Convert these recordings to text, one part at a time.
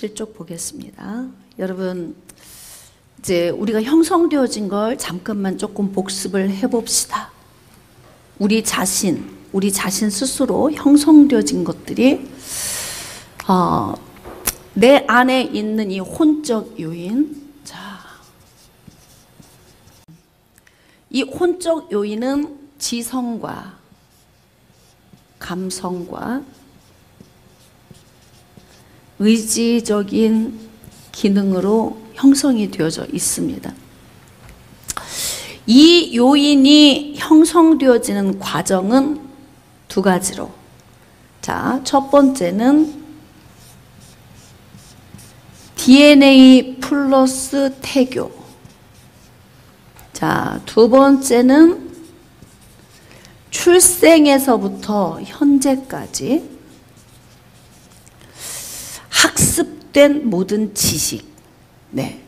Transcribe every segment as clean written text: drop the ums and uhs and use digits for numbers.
17쪽 보겠습니다. 여러분, 이제 우리가 형성되어진 걸 잠깐만 조금 복습을 해봅시다. 우리 자신 스스로 형성되어진 것들이 내 안에 있는 이 혼적 요인, 이 혼적 요인은 지성과 감성과 의지적인 기능으로 형성이 되어져 있습니다. 이 요인이 형성되어지는 과정은 두 가지로. 자, 첫 번째는 DNA 플러스 태교. 자, 두 번째는 출생에서부터 현재까지 학습된 모든 지식. 네.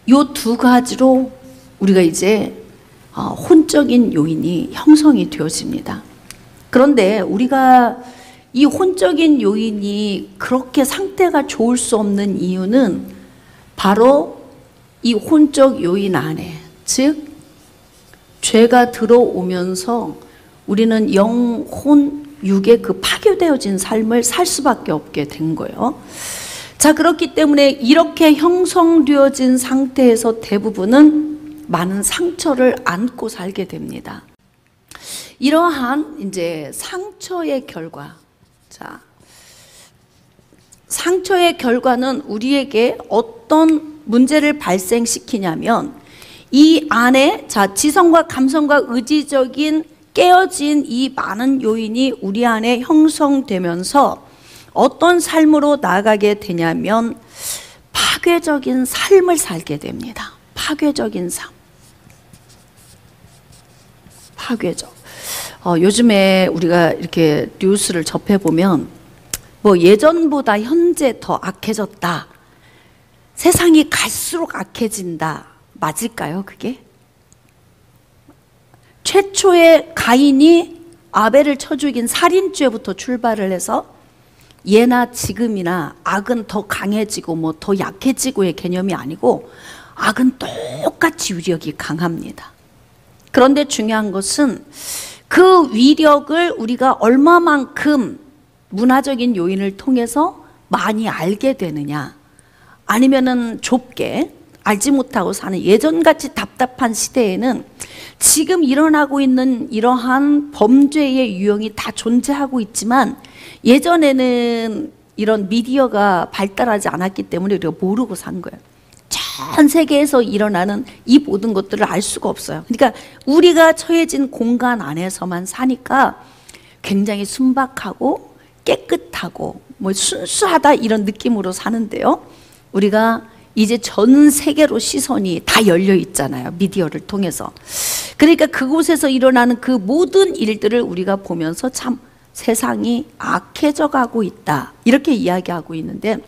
요 두 가지로 우리가 이제 혼적인 요인이 형성이 되어집니다. 그런데 우리가 이 혼적인 요인이 그렇게 상태가 좋을 수 없는 이유는 바로 이 혼적 요인 안에, 즉 죄가 들어오면서 우리는 영혼, 육의 그 파괴되어진 삶을 살 수밖에 없게 된 거예요. 자, 그렇기 때문에 이렇게 형성되어진 상태에서 대부분은 많은 상처를 안고 살게 됩니다. 이러한 이제 상처의 결과, 자, 상처의 결과는 우리에게 어떤 문제를 발생시키냐면 이 안에, 자, 지성과 감성과 의지적인 깨어진 이 많은 요인이 우리 안에 형성되면서 어떤 삶으로 나아가게 되냐면 파괴적인 삶을 살게 됩니다. 파괴적인 삶. 파괴적. 요즘에 우리가 이렇게 뉴스를 접해보면 뭐 예전보다 현재 더 악해졌다. 세상이 갈수록 악해진다. 맞을까요, 그게? 최초의 가인이 아벨을 쳐 죽인 살인죄부터 출발을 해서 예나 지금이나 악은 더 강해지고 뭐 더 약해지고의 개념이 아니고 악은 똑같이 위력이 강합니다. 그런데 중요한 것은 그 위력을 우리가 얼마만큼 문화적인 요인을 통해서 많이 알게 되느냐, 아니면은 좁게 알지 못하고 사는 예전같이 답답한 시대에는 지금 일어나고 있는 이러한 범죄의 유형이 다 존재하고 있지만 예전에는 이런 미디어가 발달하지 않았기 때문에 우리가 모르고 산 거예요. 전 세계에서 일어나는 이 모든 것들을 알 수가 없어요. 그러니까 우리가 처해진 공간 안에서만 사니까 굉장히 순박하고 깨끗하고 뭐 순수하다 이런 느낌으로 사는데요, 우리가 이제 전 세계로 시선이 다 열려 있잖아요, 미디어를 통해서. 그러니까 그곳에서 일어나는 그 모든 일들을 우리가 보면서 참 세상이 악해져 가고 있다, 이렇게 이야기하고 있는데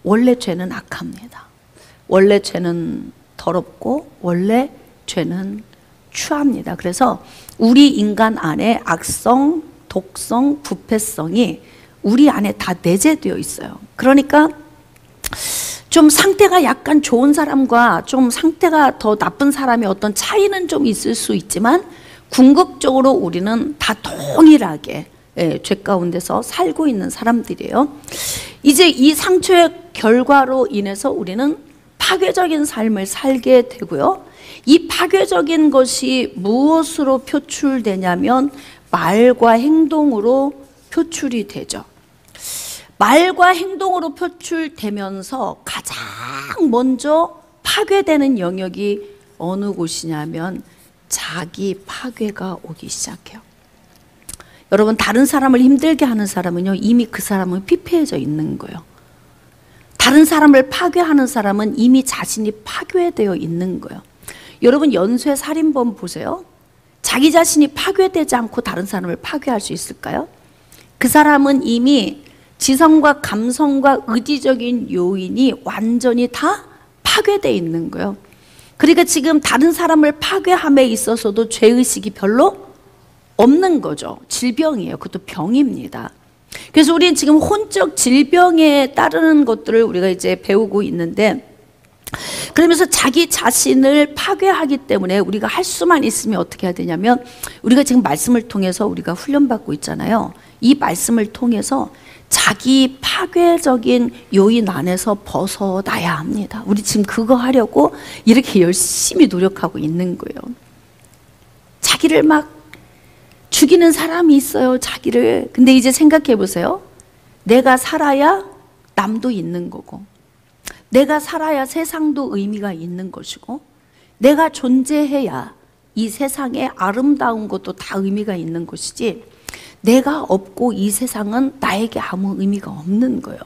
원래 죄는 악합니다. 원래 죄는 더럽고 원래 죄는 추합니다. 그래서 우리 인간 안에 악성, 독성, 부패성이 우리 안에 다 내재되어 있어요. 그러니까 좀 상태가 약간 좋은 사람과 좀 상태가 더 나쁜 사람의 어떤 차이는 좀 있을 수 있지만 궁극적으로 우리는 다 동일하게 죄 가운데서 살고 있는 사람들이에요. 이제 이 상처의 결과로 인해서 우리는 파괴적인 삶을 살게 되고요, 이 파괴적인 것이 무엇으로 표출되냐면 말과 행동으로 표출이 되죠. 말과 행동으로 표출되면서 가장 먼저 파괴되는 영역이 어느 곳이냐면 자기 파괴가 오기 시작해요. 여러분, 다른 사람을 힘들게 하는 사람은요, 이미 그 사람은 피폐해져 있는 거예요. 다른 사람을 파괴하는 사람은 이미 자신이 파괴되어 있는 거예요. 여러분, 연쇄 살인범 보세요. 자기 자신이 파괴되지 않고 다른 사람을 파괴할 수 있을까요? 그 사람은 이미 지성과 감성과 의지적인 요인이 완전히 다 파괴되어 있는 거예요. 그러니까 지금 다른 사람을 파괴함에 있어서도 죄의식이 별로 없는 거죠. 질병이에요. 그것도 병입니다. 그래서 우리는 지금 혼적 질병에 따르는 것들을 우리가 이제 배우고 있는데, 그러면서 자기 자신을 파괴하기 때문에 우리가 할 수만 있으면 어떻게 해야 되냐면, 우리가 지금 말씀을 통해서 우리가 훈련받고 있잖아요. 이 말씀을 통해서 자기 파괴적인 요인 안에서 벗어나야 합니다. 우리 지금 그거 하려고 이렇게 열심히 노력하고 있는 거예요. 자기를 막 죽이는 사람이 있어요, 자기를. 근데 이제 생각해 보세요. 내가 살아야 남도 있는 거고, 내가 살아야 세상도 의미가 있는 것이고, 내가 존재해야 이 세상에 아름다운 것도 다 의미가 있는 것이지, 내가 없고 이 세상은 나에게 아무 의미가 없는 거예요.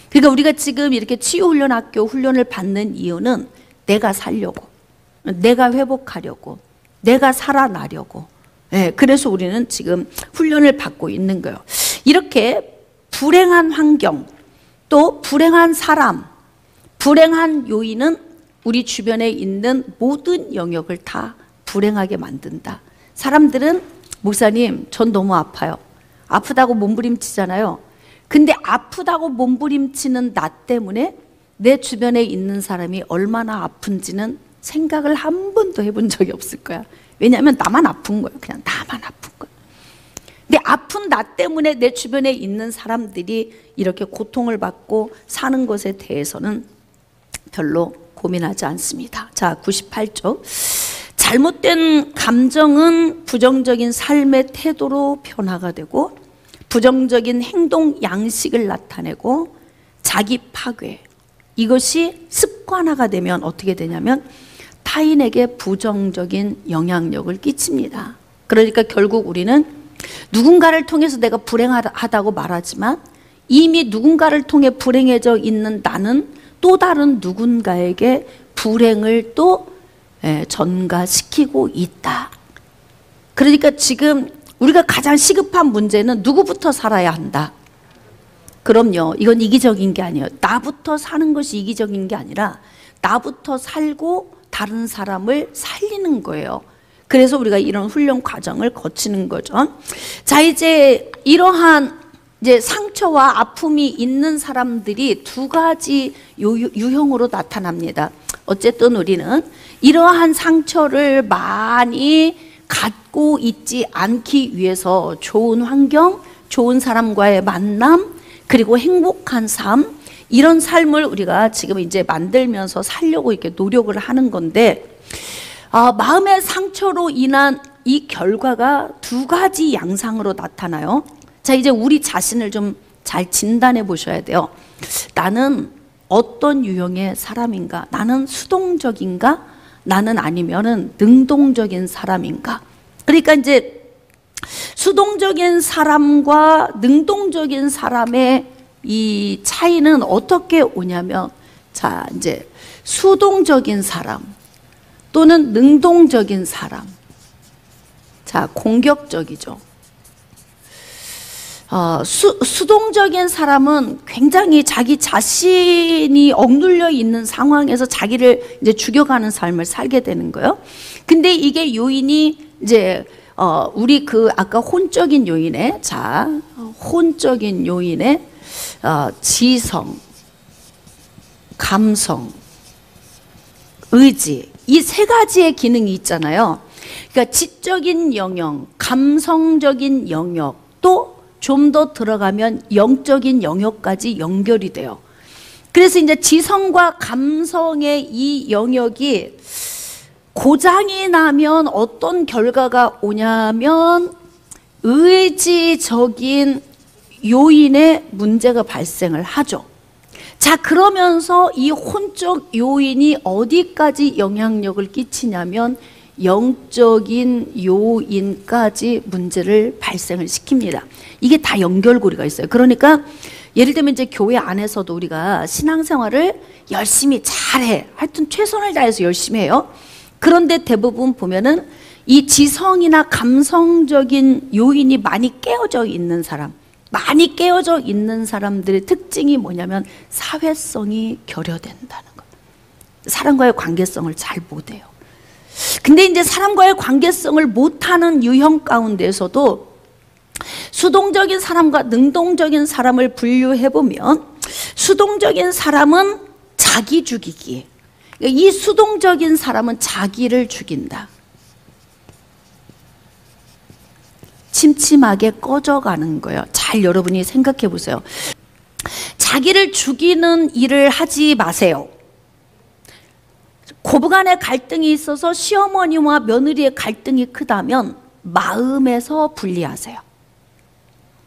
그러니까 우리가 지금 이렇게 치유훈련학교 훈련을 받는 이유는 내가 살려고, 내가 회복하려고, 내가 살아나려고. 그래서 우리는 지금 훈련을 받고 있는 거예요. 이렇게 불행한 환경, 또 불행한 사람, 불행한 요인은 우리 주변에 있는 모든 영역을 다 불행하게 만든다. 사람들은 목사님, 전 너무 아파요. 아프다고 몸부림치잖아요. 근데 아프다고 몸부림치는 나 때문에 내 주변에 있는 사람이 얼마나 아픈지는 생각을 한 번도 해본 적이 없을 거야. 왜냐하면 나만 아픈 거예요. 그냥 나만 아픈 거예요. 근데 아픈 나 때문에 내 주변에 있는 사람들이 이렇게 고통을 받고 사는 것에 대해서는 별로 고민하지 않습니다. 자, 98쪽. 잘못된 감정은 부정적인 삶의 태도로 변화가 되고, 부정적인 행동 양식을 나타내고, 자기 파괴, 이것이 습관화가 되면 어떻게 되냐면 타인에게 부정적인 영향력을 끼칩니다. 그러니까 결국 우리는 누군가를 통해서 내가 불행하다고 말하지만, 이미 누군가를 통해 불행해져 있는 나는 또 다른 누군가에게 불행을 또 전가시키고 있다. 그러니까 지금 우리가 가장 시급한 문제는 누구부터 살아야 한다. 그럼요, 이건 이기적인 게 아니에요. 나부터 사는 것이 이기적인 게 아니라 나부터 살고 다른 사람을 살리는 거예요. 그래서 우리가 이런 훈련 과정을 거치는 거죠. 자, 이제 이러한 이제 상처와 아픔이 있는 사람들이 두 가지 유형으로 나타납니다. 어쨌든 우리는 이러한 상처를 많이 갖고 있지 않기 위해서 좋은 환경, 좋은 사람과의 만남, 그리고 행복한 삶, 이런 삶을 우리가 지금 이제 만들면서 살려고 이렇게 노력을 하는 건데, 마음의 상처로 인한 이 결과가 두 가지 양상으로 나타나요. 자, 이제 우리 자신을 좀 잘 진단해 보셔야 돼요. 나는 어떤 유형의 사람인가? 나는 수동적인가? 나는 아니면은 능동적인 사람인가? 그러니까 이제 수동적인 사람과 능동적인 사람의 이 차이는 어떻게 오냐면, 자, 이제 수동적인 사람 또는 능동적인 사람. 자, 공격적이죠. 수동적인 사람은 굉장히 자기 자신이 억눌려 있는 상황에서 자기를 이제 죽여가는 삶을 살게 되는 거예요. 근데 이게 요인이 이제 우리 그 아까 혼적인 요인에, 자, 혼적인 요인에 지성, 감성, 의지, 이 세 가지의 기능이 있잖아요. 그러니까 지적인 영역, 감성적인 영역, 또 좀 더 들어가면 영적인 영역까지 연결이 돼요. 그래서 이제 지성과 감성의 이 영역이 고장이 나면 어떤 결과가 오냐면 의지적인 요인에 문제가 발생을 하죠. 자, 그러면서 이 혼적 요인이 어디까지 영향력을 끼치냐면 영적인 요인까지 문제를 발생을 시킵니다. 이게 다 연결고리가 있어요. 그러니까 예를 들면 이제 교회 안에서도 우리가 신앙생활을 열심히 잘해, 하여튼 최선을 다해서 열심히 해요. 그런데 대부분 보면은 이 지성이나 감성적인 요인이 많이 깨어져 있는 사람, 많이 깨어져 있는 사람들의 특징이 뭐냐면 사회성이 결여된다는 거예요. 사람과의 관계성을 잘 못해요. 근데 이제 사람과의 관계성을 못하는 유형 가운데서도 수동적인 사람과 능동적인 사람을 분류해보면 수동적인 사람은 자기 죽이기. 이 수동적인 사람은 자기를 죽인다. 침침하게 꺼져가는 거예요. 잘 여러분이 생각해 보세요. 자기를 죽이는 일을 하지 마세요. 고부간의 갈등이 있어서 시어머니와 며느리의 갈등이 크다면 마음에서 분리하세요.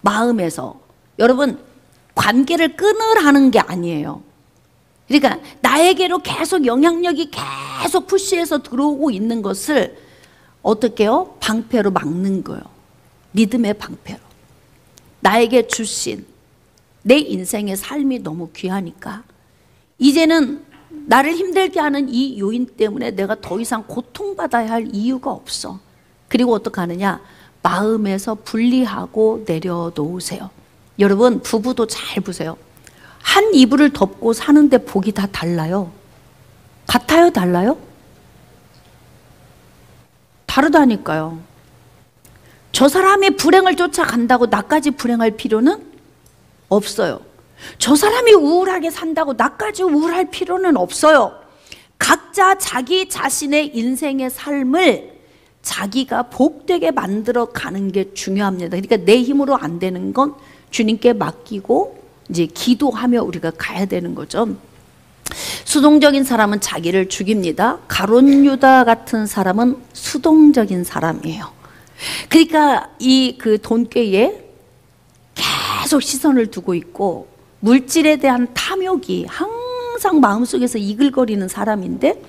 마음에서. 여러분, 관계를 끊으라는 게 아니에요. 그러니까 나에게로 계속 영향력이 계속 푸시해서 들어오고 있는 것을 어떻게 해요? 방패로 막는 거예요. 믿음의 방패로. 나에게 주신 내 인생의 삶이 너무 귀하니까 이제는 나를 힘들게 하는 이 요인 때문에 내가 더 이상 고통받아야 할 이유가 없어. 그리고 어떻게 하느냐? 마음에서 분리하고 내려놓으세요. 여러분, 부부도 잘 보세요. 한 이불을 덮고 사는데 복이 다 달라요. 같아요? 달라요? 다르다니까요. 저 사람이 불행을 쫓아간다고 나까지 불행할 필요는 없어요. 저 사람이 우울하게 산다고 나까지 우울할 필요는 없어요. 각자 자기 자신의 인생의 삶을 자기가 복되게 만들어 가는 게 중요합니다. 그러니까 내 힘으로 안 되는 건 주님께 맡기고 이제 기도하며 우리가 가야 되는 거죠. 수동적인 사람은 자기를 죽입니다. 가룟 유다 같은 사람은 수동적인 사람이에요. 그러니까 이 그 돈꾀에 계속 시선을 두고 있고 물질에 대한 탐욕이 항상 마음속에서 이글거리는 사람인데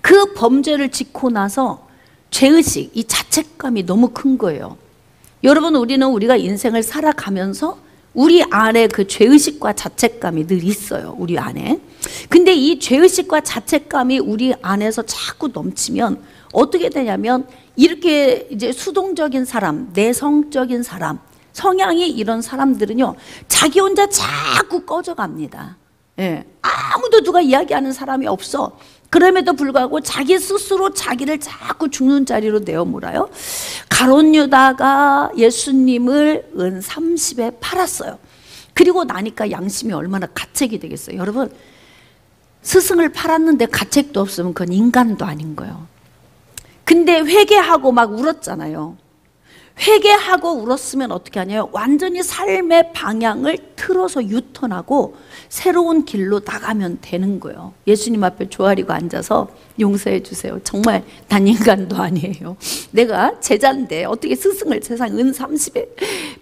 그 범죄를 짓고 나서 죄의식, 이 자책감이 너무 큰 거예요. 여러분, 우리가 인생을 살아가면서 우리 안에 그 죄의식과 자책감이 늘 있어요. 우리 안에. 근데 이 죄의식과 자책감이 우리 안에서 자꾸 넘치면 어떻게 되냐면 이렇게 이제 수동적인 사람, 내성적인 사람, 성향이 이런 사람들은요, 자기 혼자 자꾸 꺼져갑니다. 예. 아무도 누가 이야기하는 사람이 없어. 그럼에도 불구하고 자기 스스로 자기를 자꾸 죽는 자리로 내어몰아요. 가룟 유다가 예수님을 은 30에 팔았어요. 그리고 나니까 양심이 얼마나 가책이 되겠어요. 여러분, 스승을 팔았는데 가책도 없으면 그건 인간도 아닌 거예요. 근데 회개하고 막 울었잖아요. 회개하고 울었으면 어떻게 하냐요? 완전히 삶의 방향을 틀어서 유턴하고 새로운 길로 나가면 되는 거예요. 예수님 앞에 조아리고 앉아서 용서해 주세요. 정말 난 인간도 아니에요. 내가 제자인데 어떻게 스승을 세상 은 30에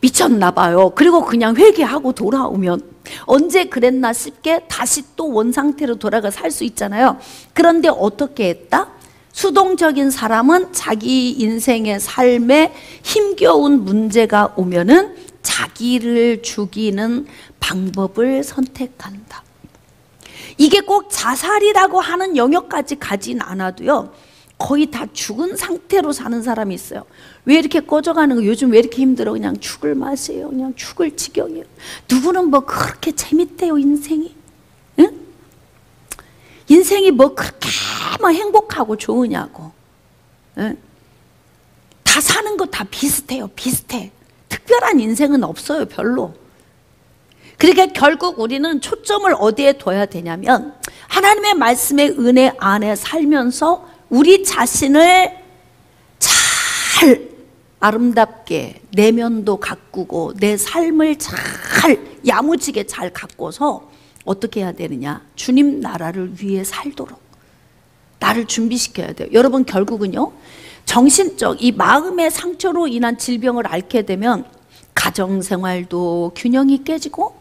미쳤나 봐요. 그리고 그냥 회개하고 돌아오면 언제 그랬나 싶게 다시 또 원상태로 돌아가 살 수 있잖아요. 그런데 어떻게 했다? 수동적인 사람은 자기 인생의 삶에 힘겨운 문제가 오면은 자기를 죽이는 방법을 선택한다. 이게 꼭 자살이라고 하는 영역까지 가진 않아도요, 거의 다 죽은 상태로 사는 사람이 있어요. 왜 이렇게 꺼져가는 거? 요즘 왜 이렇게 힘들어? 그냥 죽을 맛이에요. 그냥 죽을 지경이에요. 누구는 뭐 그렇게 재밌대요, 인생이. 응? 인생이 뭐 그렇게 뭐 행복하고 좋으냐고. 응? 다 사는 거 다 비슷해요. 비슷해. 특별한 인생은 없어요. 별로. 그러니까 결국 우리는 초점을 어디에 둬야 되냐면 하나님의 말씀의 은혜 안에 살면서 우리 자신을 잘 아름답게 내면도 가꾸고 내 삶을 잘 야무지게 잘 가꿔서 어떻게 해야 되느냐? 주님 나라를 위해 살도록 나를 준비시켜야 돼요. 여러분, 결국은요, 정신적 이 마음의 상처로 인한 질병을 앓게 되면 가정생활도 균형이 깨지고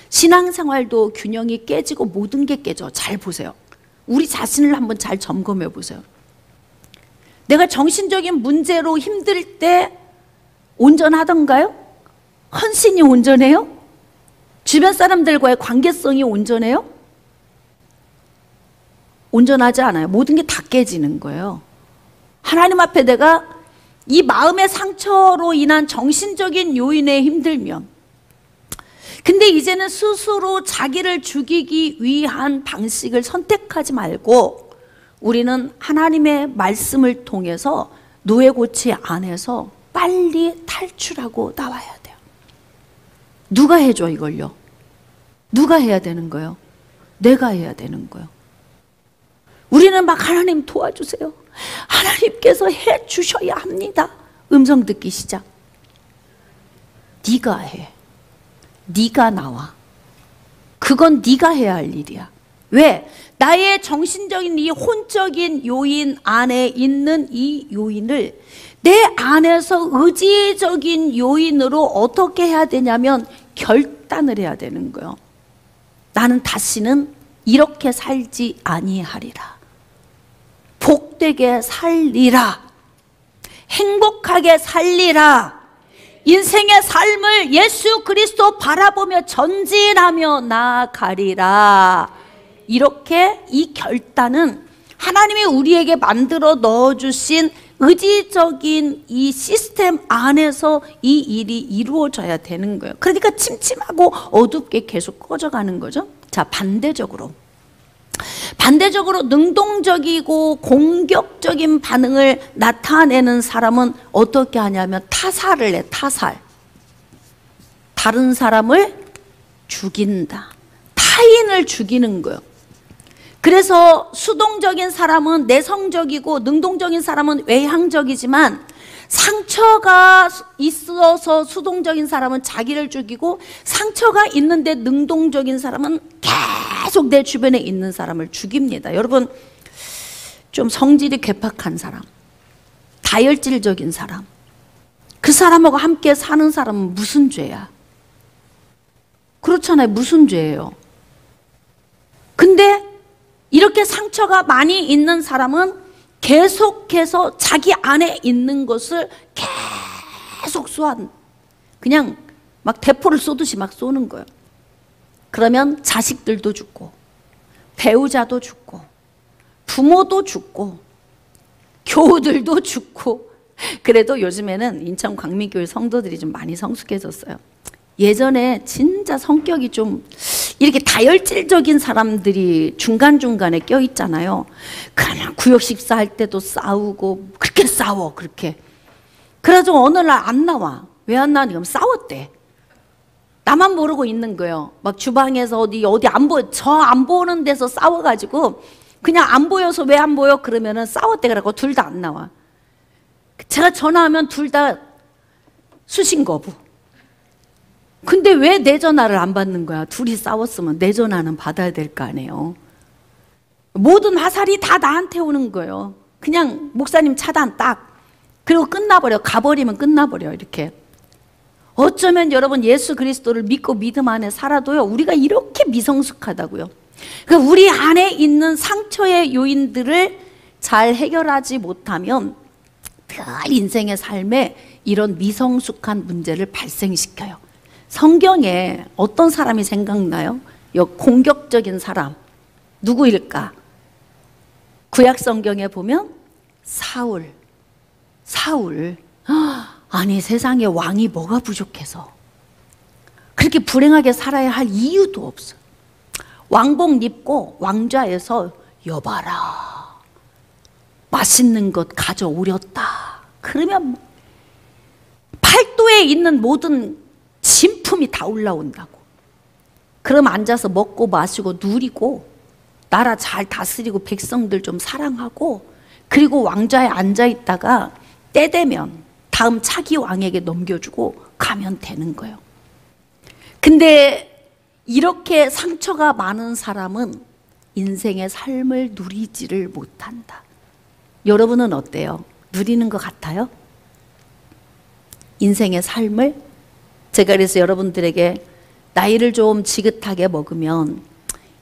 신앙생활도 균형이 깨지고 모든 게 깨져. 잘 보세요. 우리 자신을 한번 잘 점검해 보세요. 내가 정신적인 문제로 힘들 때 온전하던가요? 헌신이 온전해요? 주변 사람들과의 관계성이 온전해요? 온전하지 않아요. 모든 게 다 깨지는 거예요. 하나님 앞에 내가 이 마음의 상처로 인한 정신적인 요인에 힘들면, 근데 이제는 스스로 자기를 죽이기 위한 방식을 선택하지 말고 우리는 하나님의 말씀을 통해서 노예고치 안에서 빨리 탈출하고 나와야 돼요. 누가 해줘 이걸요? 누가 해야 되는 거예요? 내가 해야 되는 거예요. 우리는 막 하나님 도와주세요. 하나님께서 해 주셔야 합니다. 음성 듣기 시작. 네가 해. 네가 나와. 그건 네가 해야 할 일이야. 왜? 나의 정신적인 이 혼적인 요인 안에 있는 이 요인을 내 안에서 의지적인 요인으로 어떻게 해야 되냐면 결단을 해야 되는 거예요. 나는 다시는 이렇게 살지 아니하리라. 복되게 살리라. 행복하게 살리라. 인생의 삶을 예수 그리스도 바라보며 전진하며 나아가리라. 이렇게 이 결단은 하나님이 우리에게 만들어 넣어주신 의지적인 이 시스템 안에서 이 일이 이루어져야 되는 거예요. 그러니까 침침하고 어둡게 계속 꺼져가는 거죠. 자, 반대적으로 능동적이고 공격적인 반응을 나타내는 사람은 어떻게 하냐면 타살을 해. 타살. 다른 사람을 죽인다. 타인을 죽이는 거예요. 그래서 수동적인 사람은 내성적이고 능동적인 사람은 외향적이지만 상처가 있어서 수동적인 사람은 자기를 죽이고 상처가 있는데 능동적인 사람은 계속 내 주변에 있는 사람을 죽입니다. 여러분, 좀 성질이 괴팍한 사람, 다혈질적인 사람, 그 사람하고 함께 사는 사람은 무슨 죄야? 그렇잖아요. 무슨 죄예요? 근데 이렇게 상처가 많이 있는 사람은 계속해서 자기 안에 있는 것을 계속 그냥 막 대포를 쏘듯이 막 쏘는 거예요. 그러면 자식들도 죽고 배우자도 죽고 부모도 죽고 교우들도 죽고. 그래도 요즘에는 인천 광민교회 성도들이 좀 많이 성숙해졌어요. 예전에 진짜 성격이 좀 이렇게 다혈질적인 사람들이 중간중간에 껴있잖아요. 그러면 구역 식사할 때도 싸우고 그렇게 싸워. 그렇게. 그래가지고 어느 날 안 나와. 왜 안 나와? 그럼 싸웠대. 나만 모르고 있는 거예요. 막 주방에서 어디 안 보여. 저 안 보는 데서 싸워가지고 그냥 안 보여서 왜 안 보여? 그러면은 싸웠대. 그래갖고 둘 다 안 나와. 제가 전화하면 둘 다 수신 거부. 근데 왜 내 전화를 안 받는 거야? 둘이 싸웠으면 내 전화는 받아야 될 거 아니에요. 모든 화살이 다 나한테 오는 거예요. 그냥 목사님 차단 딱. 그리고 끝나버려. 가버리면 끝나버려. 이렇게. 어쩌면 여러분 예수 그리스도를 믿고 믿음 안에 살아도요, 우리가 이렇게 미성숙하다고요. 그러니까 우리 안에 있는 상처의 요인들을 잘 해결하지 못하면 늘 인생의 삶에 이런 미성숙한 문제를 발생시켜요. 성경에 어떤 사람이 생각나요? 공격적인 사람 누구일까? 구약 성경에 보면 사울. 아니 세상에 왕이 뭐가 부족해서 그렇게 불행하게 살아야 할 이유도 없어. 왕복 입고 왕좌에서 여봐라 맛있는 것 가져오렸다. 그러면 팔도에 있는 모든 진품이 다 올라온다고. 그럼 앉아서 먹고 마시고 누리고 나라 잘 다스리고 백성들 좀 사랑하고 그리고 왕좌에 앉아있다가 때 되면 다음 차기 왕에게 넘겨주고 가면 되는 거예요. 근데 이렇게 상처가 많은 사람은 인생의 삶을 누리지를 못한다. 여러분은 어때요? 누리는 것 같아요? 인생의 삶을? 제가 그래서 여러분들에게 나이를 좀 지긋하게 먹으면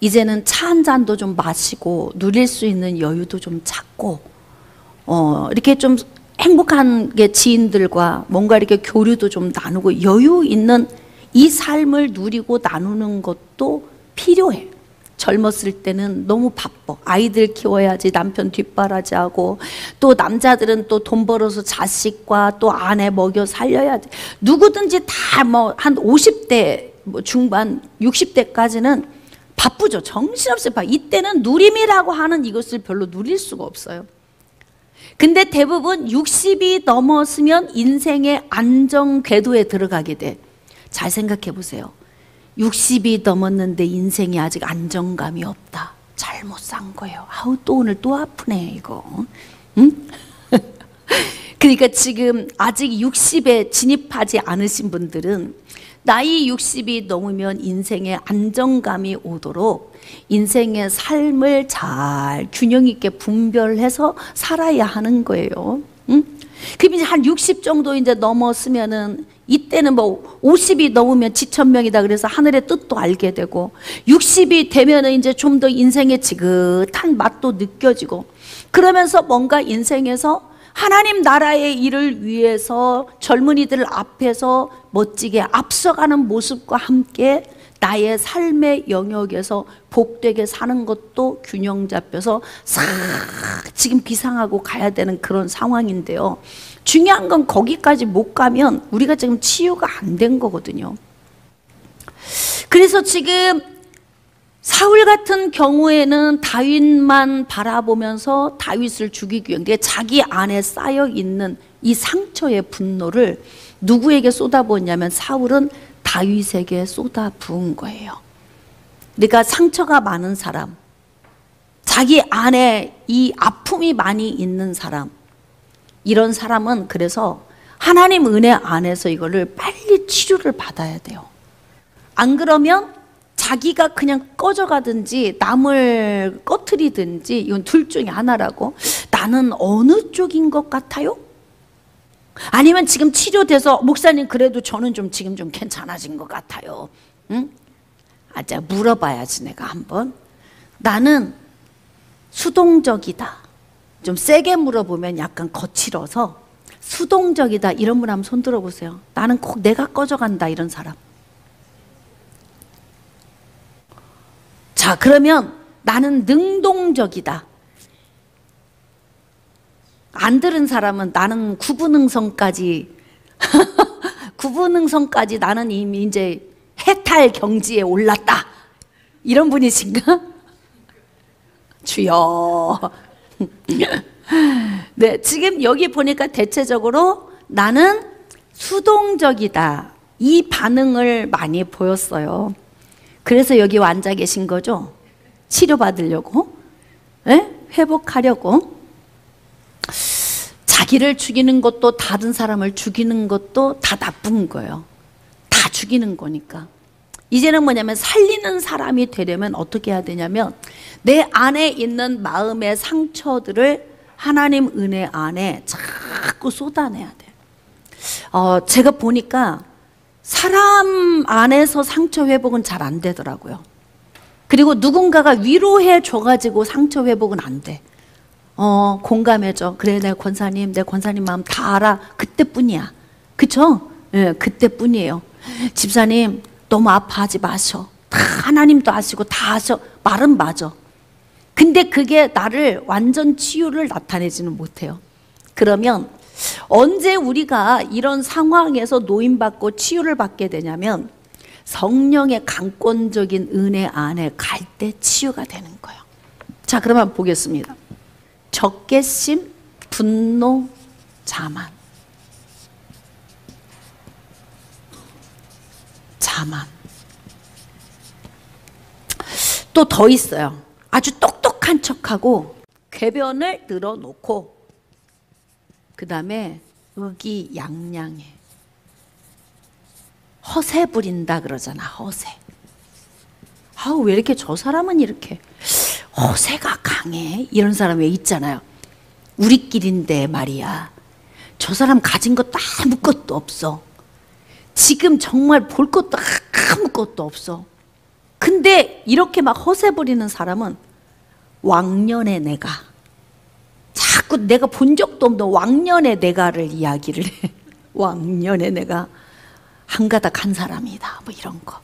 이제는 차 한 잔도 좀 마시고 누릴 수 있는 여유도 좀 찾고 이렇게 좀 행복한 게 지인들과 뭔가 이렇게 교류도 좀 나누고 여유 있는 이 삶을 누리고 나누는 것도 필요해. 젊었을 때는 너무 바빠. 아이들 키워야지, 남편 뒷바라지하고 또 남자들은 또 돈 벌어서 자식과 또 아내 먹여 살려야 돼. 누구든지 다 뭐 한 50대 중반 60대까지는 바쁘죠. 정신없이 바빠. 이때는 누림이라고 하는 이것을 별로 누릴 수가 없어요. 근데 대부분 60이 넘었으면 인생의 안정 궤도에 들어가게 돼. 잘 생각해 보세요. 60이 넘었는데 인생이 아직 안정감이 없다. 잘못 산 거예요. 아우, 또 오늘 또 아프네 이거. 응? 그러니까 지금 아직 60에 진입하지 않으신 분들은 나이 60이 넘으면 인생에 안정감이 오도록 인생의 삶을 잘 균형 있게 분별해서 살아야 하는 거예요. 응? 그럼 이제 한 60 정도 이제 넘었으면은 이때는 뭐 50이 넘으면 지천명이다 그래서 하늘의 뜻도 알게 되고 60이 되면은 이제 좀 더 인생의 지긋한 맛도 느껴지고 그러면서 뭔가 인생에서 하나님 나라의 일을 위해서 젊은이들 앞에서 멋지게 앞서가는 모습과 함께 나의 삶의 영역에서 복되게 사는 것도 균형 잡혀서 싹 지금 비상하고 가야 되는 그런 상황인데요. 중요한 건 거기까지 못 가면 우리가 지금 치유가 안 된 거거든요. 그래서 지금 사울 같은 경우에는 다윗만 바라보면서 다윗을 죽이기 위해 그러니까 자기 안에 쌓여 있는 이 상처의 분노를 누구에게 쏟아부었냐면 사울은 다윗에게 쏟아부은 거예요. 그러니까 상처가 많은 사람, 자기 안에 이 아픔이 많이 있는 사람, 이런 사람은 그래서 하나님 은혜 안에서 이거를 빨리 치료를 받아야 돼요. 안 그러면 자기가 그냥 꺼져가든지 남을 꺼트리든지 이건 둘 중에 하나라고. 나는 어느 쪽인 것 같아요? 아니면 지금 치료돼서 목사님 그래도 저는 좀 지금 좀 괜찮아진 것 같아요. 응? 자 물어봐야지 내가 한번. 나는 수동적이다. 좀 세게 물어보면 약간 거칠어서 수동적이다 이런 분 한번 손 들어보세요. 나는 꼭 내가 꺼져간다 이런 사람. 자 그러면 나는 능동적이다. 안 들은 사람은 나는 구분응성까지 구분응성까지 나는 이미 이제 해탈 경지에 올랐다 이런 분이신가? 주여. 네, 지금 여기 보니까 대체적으로 나는 수동적이다 이 반응을 많이 보였어요. 그래서 여기 앉아 계신 거죠? 치료받으려고? 네? 회복하려고? 자기를 죽이는 것도 다른 사람을 죽이는 것도 다 나쁜 거예요. 다 죽이는 거니까. 이제는 뭐냐면 살리는 사람이 되려면 어떻게 해야 되냐면 내 안에 있는 마음의 상처들을 하나님 은혜 안에 자꾸 쏟아내야 돼요. 제가 보니까 사람 안에서 상처 회복은 잘 안 되더라고요. 그리고 누군가가 위로해 줘가지고 상처 회복은 안 돼. 공감해줘. 그래 내 권사님 마음 다 알아. 그때뿐이야. 그쵸? 예, 그때뿐이에요. 집사님 너무 아파하지 마셔. 다 하나님도 아시고 다 아셔. 말은 맞아. 근데 그게 나를 완전 치유를 나타내지는 못해요. 그러면 언제 우리가 이런 상황에서 노임받고 치유를 받게 되냐면 성령의 강권적인 은혜 안에 갈 때 치유가 되는 거예요. 자 그러면 보겠습니다. 적개심, 분노, 자만. 자만. 또 더 있어요. 아주 똑똑한 척하고 궤변을 늘어놓고 그 다음에 의기양양해. 허세 부린다 그러잖아. 허세. 아우 왜 이렇게 저 사람은 이렇게 허세가 강해? 이런 사람 왜 있잖아요. 우리끼리인데 말이야. 저 사람 가진 것도 아무것도 없어. 지금 정말 볼 것도 아무것도 없어. 근데 이렇게 막 허세 부리는 사람은 왕년의 내가, 자꾸 내가 본 적도 없는 왕년의 내가를 이야기를 해. 왕년의 내가 한가닥 한 사람이다 뭐 이런 거.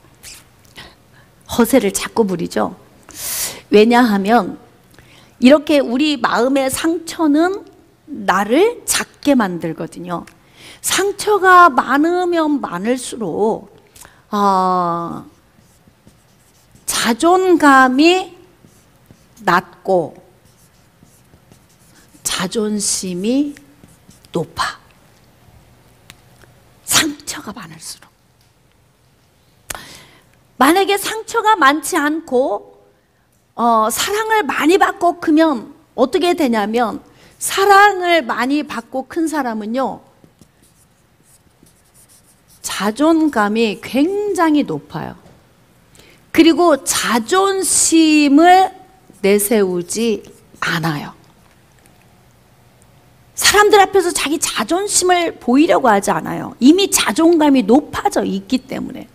허세를 자꾸 부리죠. 왜냐하면 이렇게 우리 마음의 상처는 나를 작게 만들거든요. 상처가 많으면 많을수록 자존감이 낮고 자존심이 높아. 상처가 많을수록. 만약에 상처가 많지 않고 사랑을 많이 받고 크면 어떻게 되냐면, 사랑을 많이 받고 큰 사람은요, 자존감이 굉장히 높아요. 그리고 자존심을 내세우지 않아요. 사람들 앞에서 자기 자존심을 보이려고 하지 않아요. 이미 자존감이 높아져 있기 때문에.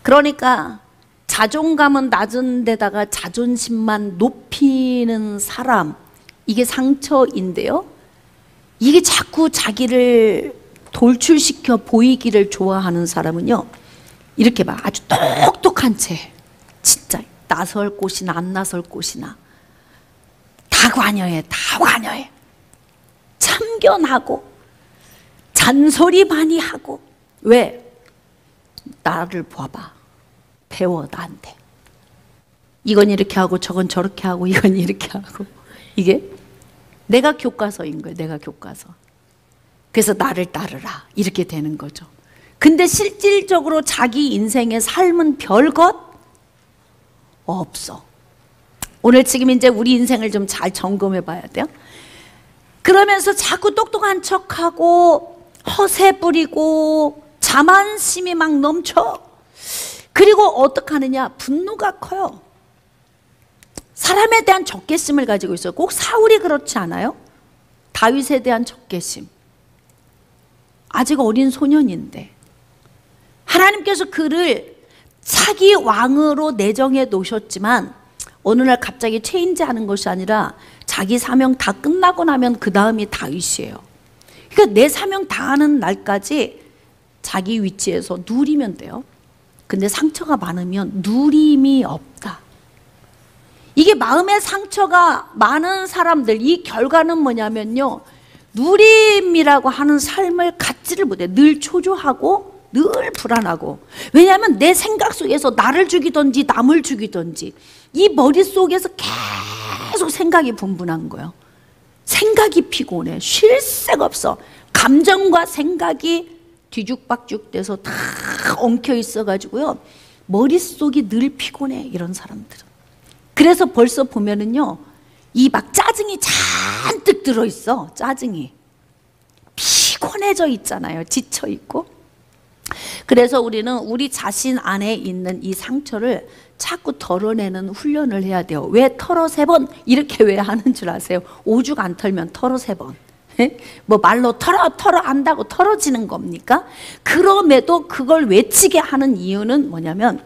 그러니까 자존감은 낮은 데다가 자존심만 높이는 사람, 이게 상처인데요. 이게 자꾸 자기를 돌출시켜 보이기를 좋아하는 사람은요, 이렇게 봐. 아주 똑똑한 채, 진짜 나설 곳이나 안 나설 곳이나 다 관여해, 다 관여해. 참견하고 잔소리 많이 하고. 왜? 나를 봐봐, 배워 나한테. 이건 이렇게 하고 저건 저렇게 하고 이건 이렇게 하고. 이게 내가 교과서인 거예요. 내가 교과서. 그래서 나를 따르라, 이렇게 되는 거죠. 근데 실질적으로 자기 인생의 삶은 별것 없어. 오늘 지금 이제 우리 인생을 좀 잘 점검해 봐야 돼요. 그러면서 자꾸 똑똑한 척하고 허세 부리고 자만심이 막 넘쳐. 그리고 어떻게 하느냐? 분노가 커요. 사람에 대한 적개심을 가지고 있어요. 꼭 사울이 그렇지 않아요? 다윗에 대한 적개심. 아직 어린 소년인데 하나님께서 그를 차기 왕으로 내정해 놓으셨지만 어느 날 갑자기 체인지하는 것이 아니라 자기 사명 다 끝나고 나면 그 다음이 다윗이에요. 그러니까 내 사명 다 하는 날까지 자기 위치에서 누리면 돼요. 근데 상처가 많으면 누림이 없다. 이게 마음의 상처가 많은 사람들, 이 결과는 뭐냐면요, 누림이라고 하는 삶을 갖지를 못해. 늘 초조하고 늘 불안하고. 왜냐하면 내 생각 속에서 나를 죽이든지 남을 죽이든지 이 머릿속에서 계속 생각이 분분한 거예요. 생각이 피곤해. 쉴 새가 없어. 감정과 생각이 뒤죽박죽 돼서 다 엉켜 있어가지고요, 머릿속이 늘 피곤해, 이런 사람들은. 그래서 벌써 보면은요, 이 막 짜증이 잔뜩 들어있어. 짜증이 피곤해져 있잖아요. 지쳐있고. 그래서 우리는 우리 자신 안에 있는 이 상처를 자꾸 덜어내는 훈련을 해야 돼요. 왜 털어 3번 이렇게 왜 하는 줄 아세요? 오죽 안 털면 털어 3번. 뭐 말로 털어 안다고 털어지는 겁니까? 그럼에도 그걸 외치게 하는 이유는 뭐냐면,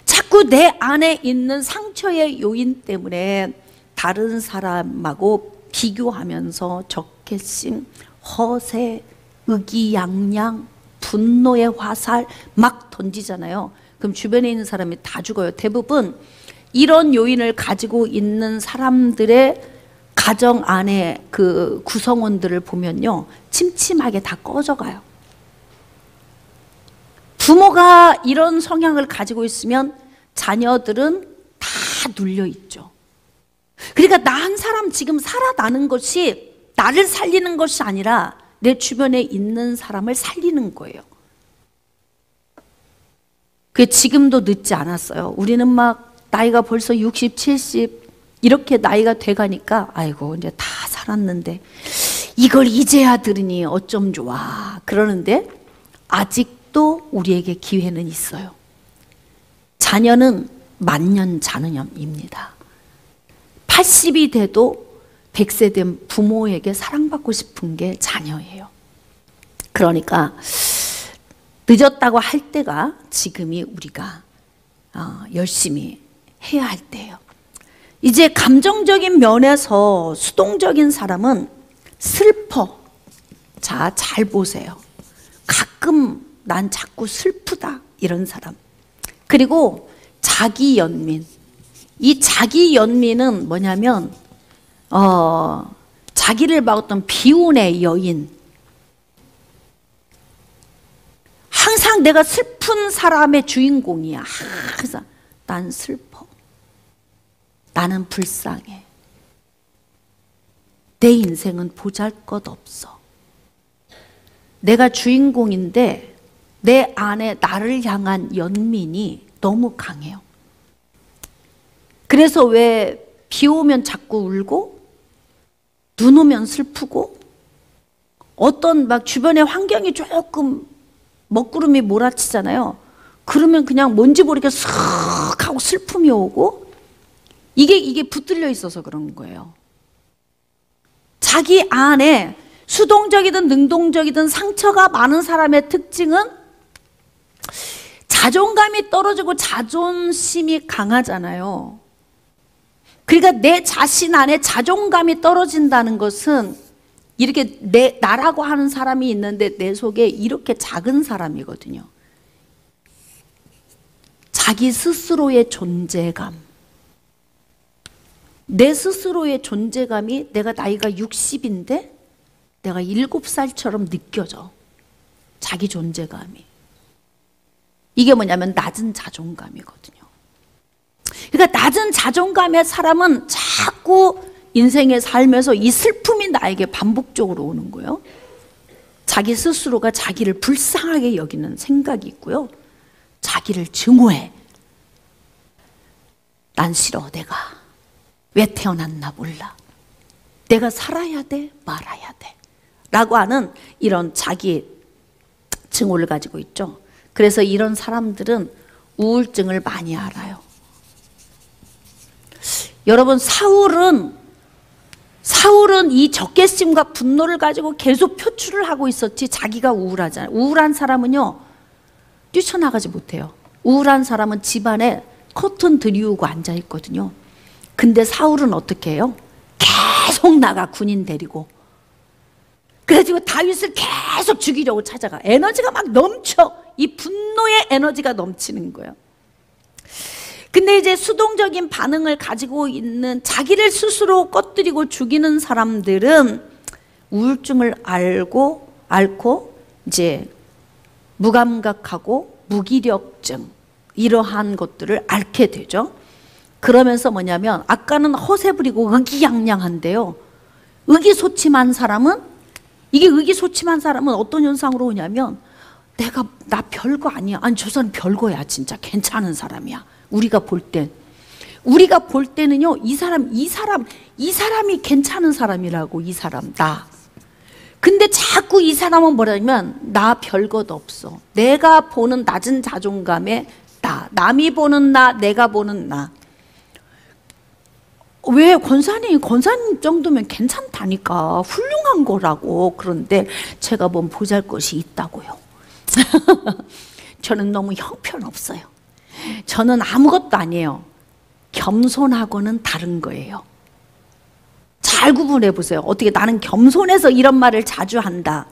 자꾸 내 안에 있는 상처의 요인 때문에 다른 사람하고 비교하면서 적개심, 허세, 의기양양, 분노의 화살 막 던지잖아요. 그럼 주변에 있는 사람이 다 죽어요. 대부분 이런 요인을 가지고 있는 사람들의 가정 안에 그 구성원들을 보면요, 침침하게 다 꺼져가요. 부모가 이런 성향을 가지고 있으면 자녀들은 다 눌려있죠. 그러니까 나 한 사람 지금 살아나는 것이 나를 살리는 것이 아니라 내 주변에 있는 사람을 살리는 거예요. 그게 지금도 늦지 않았어요. 우리는 막 나이가 벌써 60, 70 이렇게 나이가 돼가니까 아이고 이제 다 살았는데 이걸 이제야 들으니 어쩜 좋아 그러는데, 아직도 우리에게 기회는 있어요. 자녀는 만년자녀입니다. 80이 돼도 100세 된 부모에게 사랑받고 싶은 게 자녀예요. 그러니까 늦었다고 할 때가 지금이 우리가 열심히 해야 할 때예요. 이제 감정적인 면에서 수동적인 사람은 슬퍼. 자, 잘 보세요. 가끔 난 자꾸 슬프다, 이런 사람. 그리고 자기 연민. 이 자기 연민은 뭐냐면 자기를 봤던 비운의 여인. 항상 내가 슬픈 사람의 주인공이야. 항상 난 슬퍼. 나는 불쌍해. 내 인생은 보잘것없어. 내가 주인공인데 내 안에 나를 향한 연민이 너무 강해요. 그래서 왜 비 오면 자꾸 울고 눈 오면 슬프고 어떤 막 주변의 환경이 조금 먹구름이 몰아치잖아요. 그러면 그냥 뭔지 모르게 쓱 하고 슬픔이 오고 이게 붙들려 있어서 그런 거예요. 자기 안에 수동적이든 능동적이든 상처가 많은 사람의 특징은 자존감이 떨어지고 자존심이 강하잖아요. 그러니까 내 자신 안에 자존감이 떨어진다는 것은 이렇게 나라고 하는 사람이 있는데 내 속에 이렇게 작은 사람이거든요. 자기 스스로의 존재감. 내 스스로의 존재감이 내가 나이가 60인데 내가 7살처럼 느껴져. 자기 존재감이. 이게 뭐냐면 낮은 자존감이거든요. 그러니까 낮은 자존감의 사람은 자꾸 인생의 삶에서 이 슬픔이 나에게 반복적으로 오는 거예요. 자기 스스로가 자기를 불쌍하게 여기는 생각이 있고요. 자기를 증오해. 난 싫어, 내가. 왜 태어났나 몰라. 내가 살아야 돼, 말아야 돼. 라고 하는 이런 자기 증오를 가지고 있죠. 그래서 이런 사람들은 우울증을 많이 알아요. 여러분, 사울은 이 적개심과 분노를 가지고 계속 표출을 하고 있었지 자기가 우울하잖아요. 우울한 사람은요, 뛰쳐나가지 못해요. 우울한 사람은 집안에 커튼 들이우고 앉아있거든요. 근데 사울은 어떻게 해요? 계속 나가, 군인 데리고. 그래가지고 다윗을 계속 죽이려고 찾아가. 에너지가 막 넘쳐. 이 분노의 에너지가 넘치는 거예요. 근데 이제 수동적인 반응을 가지고 있는 자기를 스스로 꺼뜨리고 죽이는 사람들은 우울증을 앓고 이제 무감각하고 무기력증 이러한 것들을 앓게 되죠. 그러면서 뭐냐면 아까는 허세 부리고 의기양양한데요. 의기소침한 사람은 어떤 현상으로 오냐면 나 별거 아니야. 아니 저 사람 별거야. 진짜 괜찮은 사람이야. 우리가 볼 때는요, 이 사람이 괜찮은 사람이라고, 이 사람, 나. 근데 자꾸 이 사람은 뭐라냐면, 나 별것도 없어. 내가 보는 낮은 자존감에 나. 남이 보는 나, 내가 보는 나. 왜 권사님 정도면 괜찮다니까. 훌륭한 거라고. 그런데 제가 뭔 보잘것이 있다고요. 저는 너무 형편없어요. 저는 아무것도 아니에요. 겸손하고는 다른 거예요. 잘 구분해 보세요. 어떻게 나는 겸손해서 이런 말을 자주 한다.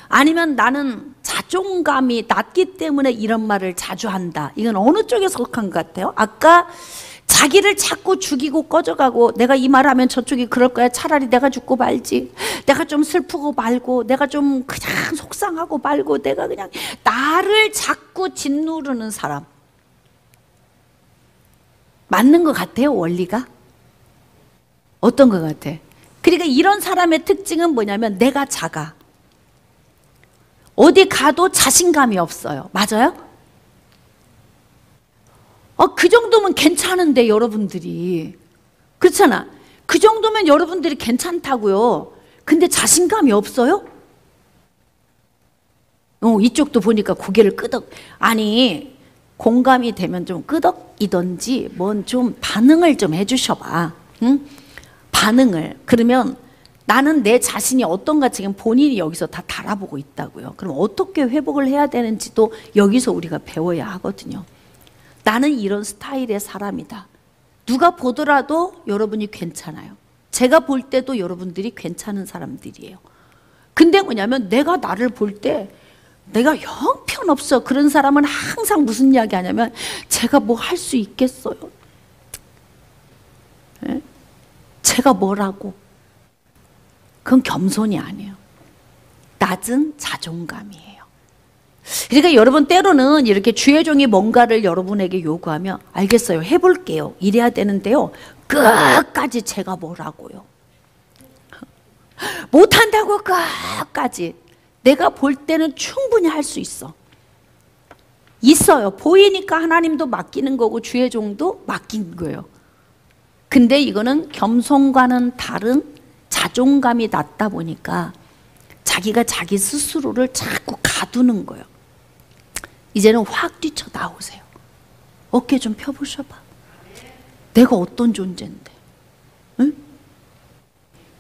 아니면 나는 자존감이 낮기 때문에 이런 말을 자주 한다. 이건 어느 쪽에 속한 것 같아요? 아까 자기를 자꾸 죽이고 꺼져가고 내가 이 말하면 저쪽이 그럴 거야. 차라리 내가 죽고 말지. 내가 좀 슬프고 말고 내가 좀 그냥 속상하고 말고 내가 그냥 나를 자꾸 짓누르는 사람. 맞는 것 같아요, 원리가? 어떤 것 같아? 그러니까 이런 사람의 특징은 뭐냐면 내가 작아. 어디 가도 자신감이 없어요. 맞아요? 그 정도면 괜찮은데 여러분들이. 그렇잖아. 그 정도면 여러분들이 괜찮다고요. 근데 자신감이 없어요? 이쪽도 보니까 고개를 끄덕. 아니 공감이 되면 좀 끄덕이던지 뭔 좀 반응을 좀 해주셔봐. 응? 반응을. 그러면 나는 내 자신이 어떤가 지금 본인이 여기서 다 달아보고 있다고요. 그럼 어떻게 회복을 해야 되는지도 여기서 우리가 배워야 하거든요. 나는 이런 스타일의 사람이다. 누가 보더라도 여러분이 괜찮아요. 제가 볼 때도 여러분들이 괜찮은 사람들이에요. 근데 뭐냐면 내가 나를 볼 때 내가 형편없어. 그런 사람은 항상 무슨 이야기 하냐면 제가 뭐 할 수 있겠어요? 네? 제가 뭐라고? 그건 겸손이 아니에요. 낮은 자존감이에요. 그러니까 여러분 때로는 이렇게 주의 종이 뭔가를 여러분에게 요구하면 알겠어요. 해볼게요. 이래야 되는데요. 끝까지 제가 뭐라고요? 못한다고 끝까지. 내가 볼 때는 충분히 할 수 있어. 있어요. 보이니까 하나님도 맡기는 거고 주의 종도 맡긴 거예요. 근데 이거는 겸손과는 다른 자존감이 낮다 보니까 자기가 자기 스스로를 자꾸 가두는 거예요. 이제는 확 뛰쳐 나오세요. 어깨 좀 펴보셔봐. 내가 어떤 존재인데. 응?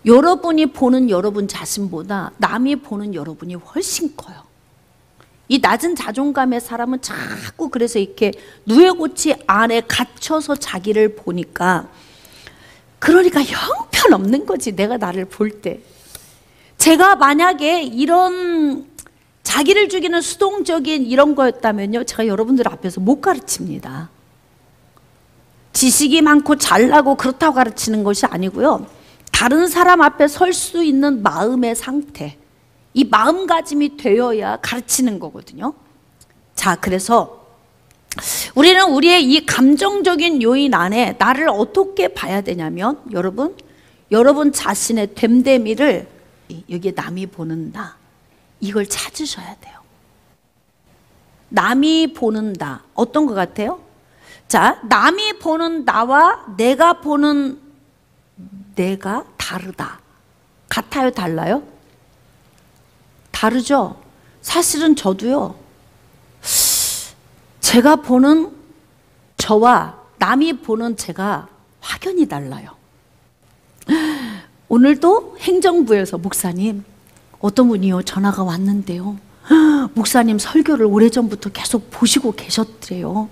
여러분이 보는 여러분 자신보다 남이 보는 여러분이 훨씬 커요. 이 낮은 자존감의 사람은 자꾸 그래서 이렇게 누에고치 안에 갇혀서 자기를 보니까, 그러니까 형편없는 거지. 내가 나를 볼 때. 제가 만약에 이런 자기를 죽이는 수동적인 이런 거였다면요, 제가 여러분들 앞에서 못 가르칩니다. 지식이 많고 잘나고 그렇다고 가르치는 것이 아니고요, 다른 사람 앞에 설 수 있는 마음의 상태, 이 마음가짐이 되어야 가르치는 거거든요. 자, 그래서 우리는 우리의 이 감정적인 요인 안에 나를 어떻게 봐야 되냐면, 여러분 자신의 됨됨이를, 여기에 남이 보는 나, 이걸 찾으셔야 돼요. 남이 보는 나, 어떤 것 같아요? 자, 남이 보는 나와 내가 보는 내가 다르다. 같아요, 달라요? 다르죠? 사실은 저도요, 제가 보는 저와 남이 보는 제가 확연히 달라요. 오늘도 행정부에서 목사님, 어떤 분이요 전화가 왔는데요, 목사님 설교를 오래전부터 계속 보시고 계셨대요.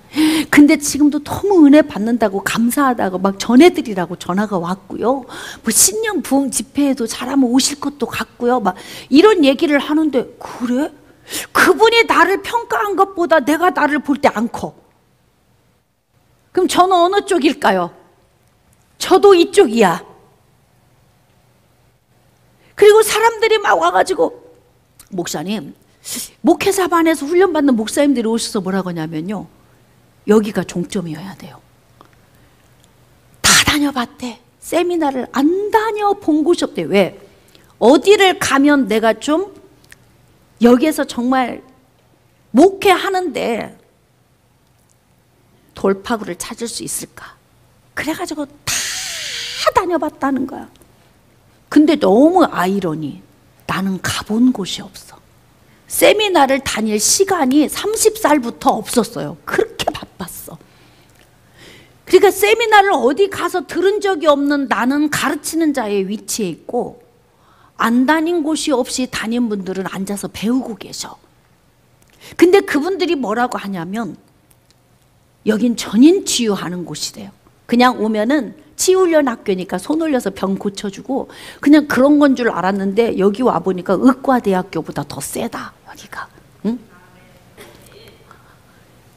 근데 지금도 너무 은혜 받는다고 감사하다고 막 전해드리라고 전화가 왔고요, 뭐 신년 부흥 집회에도 잘하면 오실 것도 같고요, 막 이런 얘기를 하는데, 그래? 그분이 나를 평가한 것보다 내가 나를 볼 때 안 커. 그럼 저는 어느 쪽일까요? 저도 이쪽이야. 그리고 사람들이 막 와가지고, 목사님, 목회사반에서 훈련받는 목사님들이 오셔서 뭐라고 하냐면요, 여기가 종점이어야 돼요. 다 다녀봤대. 세미나를 안 다녀본 곳이 없대. 왜? 어디를 가면 내가 좀 여기에서 정말 목회하는데 돌파구를 찾을 수 있을까? 그래가지고 다 다녀봤다는 거야. 근데 너무 아이러니, 나는 가본 곳이 없어. 세미나를 다닐 시간이 30살부터 없었어요. 그렇게 바빴어. 그러니까 세미나를 어디 가서 들은 적이 없는 나는 가르치는 자의 위치에 있고, 안 다닌 곳이 없이 다닌 분들은 앉아서 배우고 계셔. 근데 그분들이 뭐라고 하냐면, 여긴 전인 치유하는 곳이래요. 그냥 오면은 치유훈련 학교니까 손 올려서 병 고쳐주고 그냥 그런 건 줄 알았는데, 여기 와보니까 의과대학교보다 더 세다, 여기가. 응?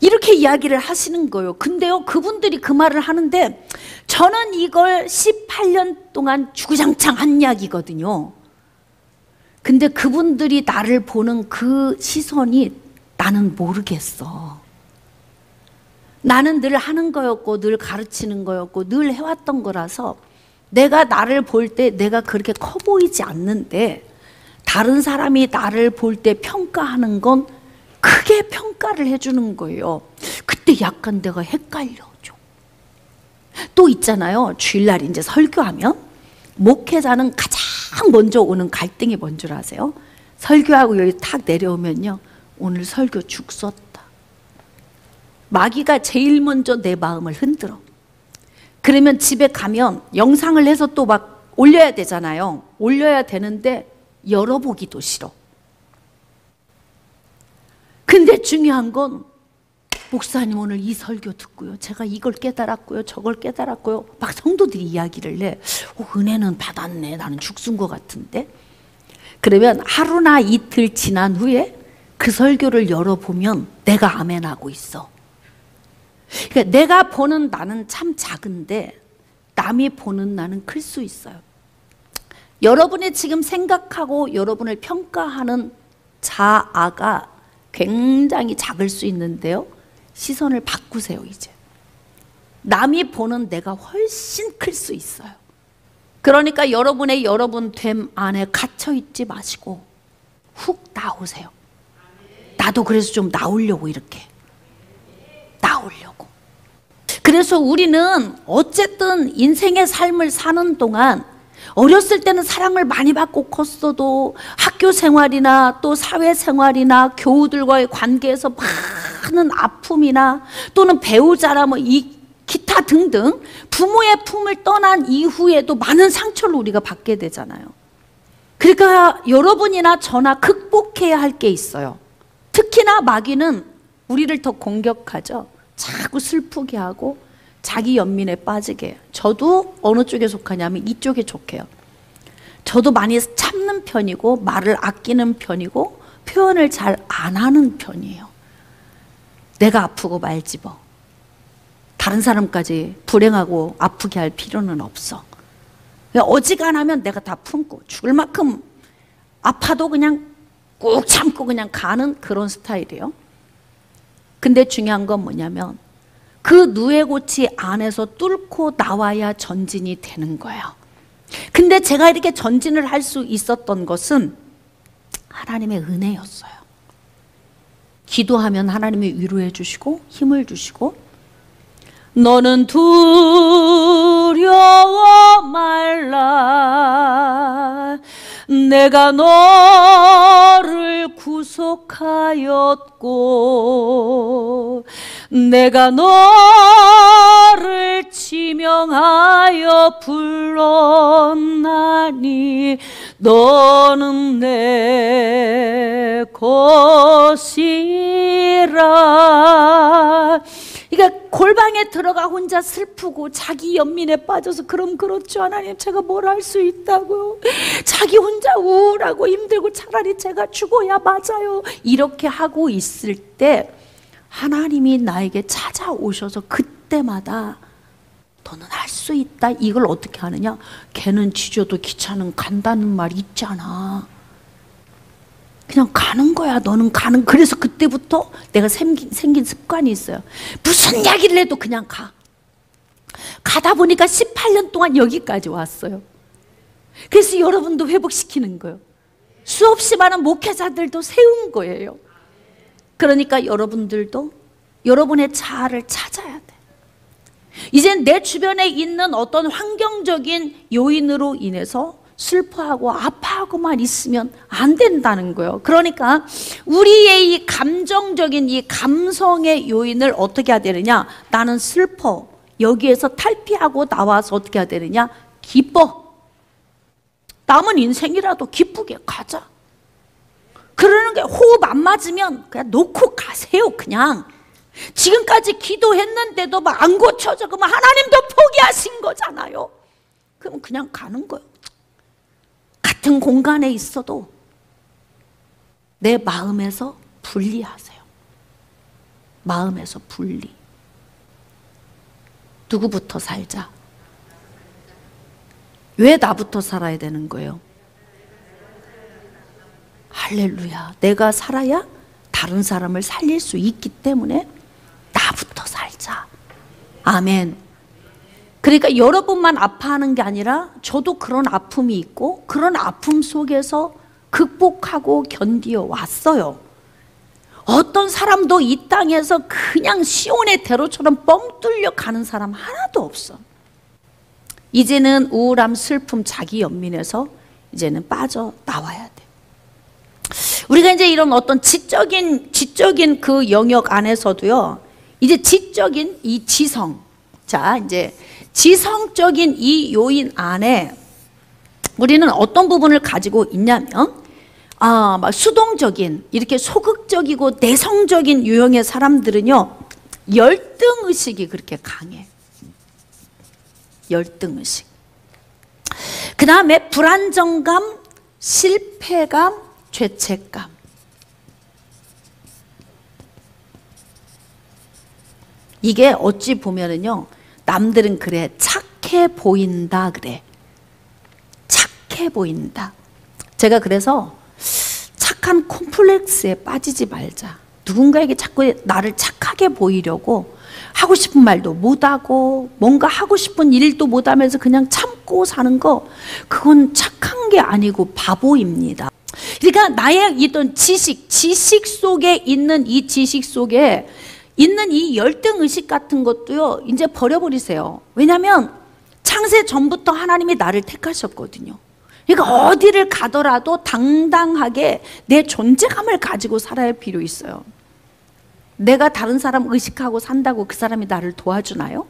이렇게 이야기를 하시는 거예요. 근데요, 그분들이 그 말을 하는데 저는 이걸 18년 동안 주구장창 한 이야기거든요. 근데 그분들이 나를 보는 그 시선이 나는 모르겠어. 나는 늘 하는 거였고 늘 가르치는 거였고 늘 해왔던 거라서 내가 나를 볼 때 내가 그렇게 커 보이지 않는데, 다른 사람이 나를 볼 때 평가하는 건 크게 평가를 해주는 거예요. 그때 약간 내가 헷갈려져. 또 있잖아요, 주일날 이제 설교하면 목회자는 가장 먼저 오는 갈등이 뭔 줄 아세요? 설교하고 여기 탁 내려오면요, 오늘 설교 죽 썼다. 마귀가 제일 먼저 내 마음을 흔들어. 그러면 집에 가면 영상을 해서 또 막 올려야 되잖아요. 올려야 되는데 열어보기도 싫어. 근데 중요한 건, 목사님 오늘 이 설교 듣고요, 제가 이걸 깨달았고요, 저걸 깨달았고요, 막 성도들이 이야기를 해. 은혜는 받았네, 나는 죽순 것 같은데. 그러면 하루나 이틀 지난 후에 그 설교를 열어보면 내가 아멘하고 있어. 그러니까 내가 보는 나는 참 작은데 남이 보는 나는 클 수 있어요. 여러분이 지금 생각하고 여러분을 평가하는 자아가 굉장히 작을 수 있는데요, 시선을 바꾸세요. 이제 남이 보는 내가 훨씬 클 수 있어요. 그러니까 여러분 됨 안에 갇혀 있지 마시고 훅 나오세요. 나도 그래서 좀 나오려고 이렇게 나오려고. 그래서 우리는 어쨌든 인생의 삶을 사는 동안 어렸을 때는 사랑을 많이 받고 컸어도 학교 생활이나 또 사회 생활이나 교우들과의 관계에서 많은 아픔이나 또는 배우자나 뭐 이 기타 등등 부모의 품을 떠난 이후에도 많은 상처를 우리가 받게 되잖아요. 그러니까 여러분이나 저나 극복해야 할 게 있어요. 특히나 마귀는 우리를 더 공격하죠. 자꾸 슬프게 하고 자기 연민에 빠지게 해요. 저도 어느 쪽에 속하냐면 이쪽에 속해요. 저도 많이 참는 편이고 말을 아끼는 편이고 표현을 잘 안 하는 편이에요. 내가 아프고 말지 뭐. 다른 사람까지 불행하고 아프게 할 필요는 없어. 어지간하면 내가 다 품고 죽을 만큼 아파도 그냥 꾹 참고 그냥 가는 그런 스타일이에요. 근데 중요한 건 뭐냐면 그 누에고치 안에서 뚫고 나와야 전진이 되는 거예요. 근데 제가 이렇게 전진을 할 수 있었던 것은 하나님의 은혜였어요. 기도하면 하나님이 위로해 주시고 힘을 주시고, 너는 두려워 말라, 내가 너를 구속하였고 내가 너를 지명하여 불렀나니 너는 내 것이라. 그러니까 골방에 들어가 혼자 슬프고 자기 연민에 빠져서 그럼 그렇죠 하나님 제가 뭘 할 수 있다고요, 자기 혼자 우울하고 힘들고 차라리 제가 죽어야 맞아요 이렇게 하고 있을 때 하나님이 나에게 찾아오셔서 그때마다 너는 할 수 있다. 이걸 어떻게 하느냐, 걔는 지져도 기차는 간다는 말 있잖아, 그냥 가는 거야, 너는 가는. 그래서 그때부터 내가 생긴 습관이 있어요. 무슨 이야기를 해도 그냥 가다 보니까 18년 동안 여기까지 왔어요. 그래서 여러분도 회복시키는 거예요. 수없이 많은 목회자들도 세운 거예요. 그러니까 여러분들도 여러분의 자아를 찾아야 돼. 이젠 내 주변에 있는 어떤 환경적인 요인으로 인해서 슬퍼하고 아파하고만 있으면 안 된다는 거예요. 그러니까 우리의 이 감정적인 이 감성의 요인을 어떻게 해야 되느냐, 나는 슬퍼, 여기에서 탈피하고 나와서 어떻게 해야 되느냐, 기뻐. 남은 인생이라도 기쁘게 가자. 그러는 게 호흡 안 맞으면 그냥 놓고 가세요. 그냥 지금까지 기도했는데도 막 안 고쳐져 그러면 하나님도 포기하신 거잖아요. 그럼 그냥 가는 거예요. 같은 공간에 있어도 내 마음에서 분리하세요. 마음에서 분리. 누구부터 살자? 왜 나부터 살아야 되는 거예요? 할렐루야. 내가 살아야 다른 사람을 살릴 수 있기 때문에 나부터 살자. 아멘. 그러니까 여러분만 아파하는 게 아니라 저도 그런 아픔이 있고 그런 아픔 속에서 극복하고 견디어 왔어요. 어떤 사람도 이 땅에서 그냥 시온의 대로처럼 뻥 뚫려 가는 사람 하나도 없어. 이제는 우울함, 슬픔, 자기 연민에서 이제는 빠져나와야 돼. 우리가 이제 이런 어떤 지적인 그 영역 안에서도요, 이제 지적인 이 지성, 자 이제 지성적인 이 요인 안에 우리는 어떤 부분을 가지고 있냐면, 막 수동적인 이렇게 소극적이고 내성적인 유형의 사람들은요, 열등의식이 그렇게 강해. 열등의식. 그 다음에 불안정감, 실패감, 죄책감. 이게 어찌 보면은요, 남들은 그래, 착해 보인다 그래. 착해 보인다. 제가 그래서 착한 콤플렉스에 빠지지 말자. 누군가에게 자꾸 나를 착하게 보이려고 하고 싶은 말도 못하고 뭔가 하고 싶은 일도 못하면서 그냥 참고 사는 거, 그건 착한 게 아니고 바보입니다. 그러니까 나의 있던 지식 속에 있는 이 지식 속에 있는 이 열등의식 같은 것도요, 이제 버려버리세요. 왜냐하면 창세 전부터 하나님이 나를 택하셨거든요. 그러니까 어디를 가더라도 당당하게 내 존재감을 가지고 살아야 할 필요 있어요. 내가 다른 사람 의식하고 산다고 그 사람이 나를 도와주나요?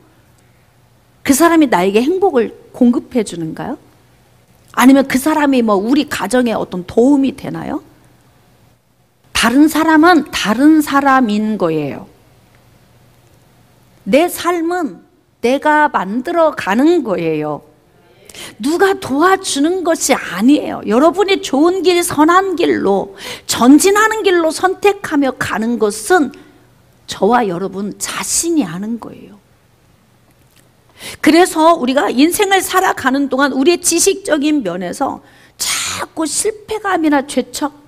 그 사람이 나에게 행복을 공급해 주는가요? 아니면 그 사람이 뭐 우리 가정에 어떤 도움이 되나요? 다른 사람은 다른 사람인 거예요. 내 삶은 내가 만들어 가는 거예요. 누가 도와주는 것이 아니에요. 여러분이 좋은 길, 선한 길로, 전진하는 길로 선택하며 가는 것은 저와 여러분 자신이 하는 거예요. 그래서 우리가 인생을 살아가는 동안 우리의 지식적인 면에서 자꾸 실패감이나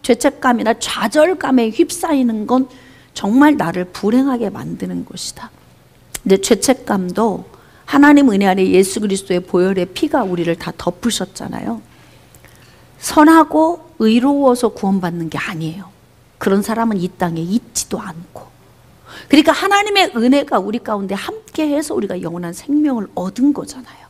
죄책감이나 좌절감에 휩싸이는 건 정말 나를 불행하게 만드는 것이다. 근데 죄책감도 하나님 은혜 안에 예수 그리스도의 보혈의 피가 우리를 다 덮으셨잖아요. 선하고 의로워서 구원받는 게 아니에요. 그런 사람은 이 땅에 있지도 않고. 그러니까 하나님의 은혜가 우리 가운데 함께해서 우리가 영원한 생명을 얻은 거잖아요.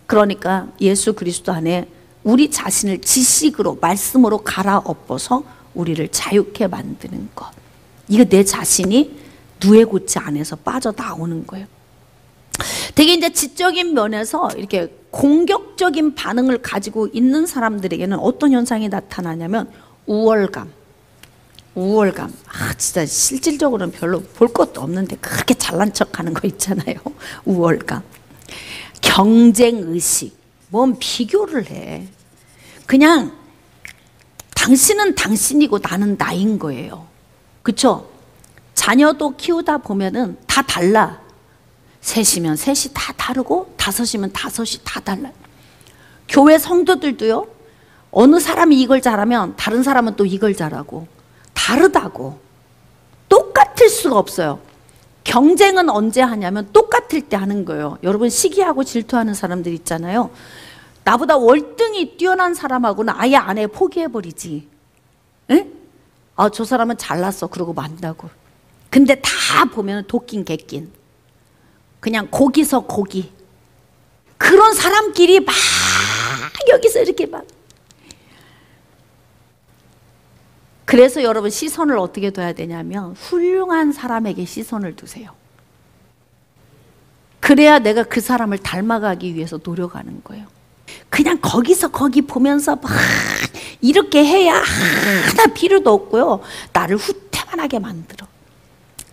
그러니까 예수 그리스도 안에 우리 자신을 지식으로, 말씀으로 갈아엎어서 우리를 자유케 만드는 것. 이거 내 자신이 누에고치 안에서 빠져나오는 거예요. 되게 이제 지적인 면에서 이렇게 공격적인 반응을 가지고 있는 사람들에게는 어떤 현상이 나타나냐면 우월감. 진짜 실질적으로는 별로 볼 것도 없는데 그렇게 잘난 척하는 거 있잖아요. 우월감. 경쟁의식. 뭔 비교를 해. 그냥 당신은 당신이고 나는 나인 거예요. 그쵸? 자녀도 키우다 보면은 다 달라. 셋이면 셋이 다 다르고 다섯이면 다섯이 다 달라요. 교회 성도들도요, 어느 사람이 이걸 잘하면 다른 사람은 또 이걸 잘하고 다르다고. 똑같을 수가 없어요. 경쟁은 언제 하냐면 똑같을 때 하는 거예요. 여러분 시기하고 질투하는 사람들 있잖아요. 나보다 월등히 뛰어난 사람하고는 아예 안 해, 포기해버리지. 에? 아, 저 사람은 잘났어 그러고 만다고. 근데 다 보면 도낀 개낀, 그냥 고기서 고기. 그런 사람끼리 막 여기서 이렇게 막. 그래서 여러분 시선을 어떻게 둬야 되냐면 훌륭한 사람에게 시선을 두세요. 그래야 내가 그 사람을 닮아가기 위해서 노력하는 거예요. 그냥 거기서 거기 보면서 막 이렇게 해야 하나 필요도 없고요. 나를 후퇴만하게 만들어.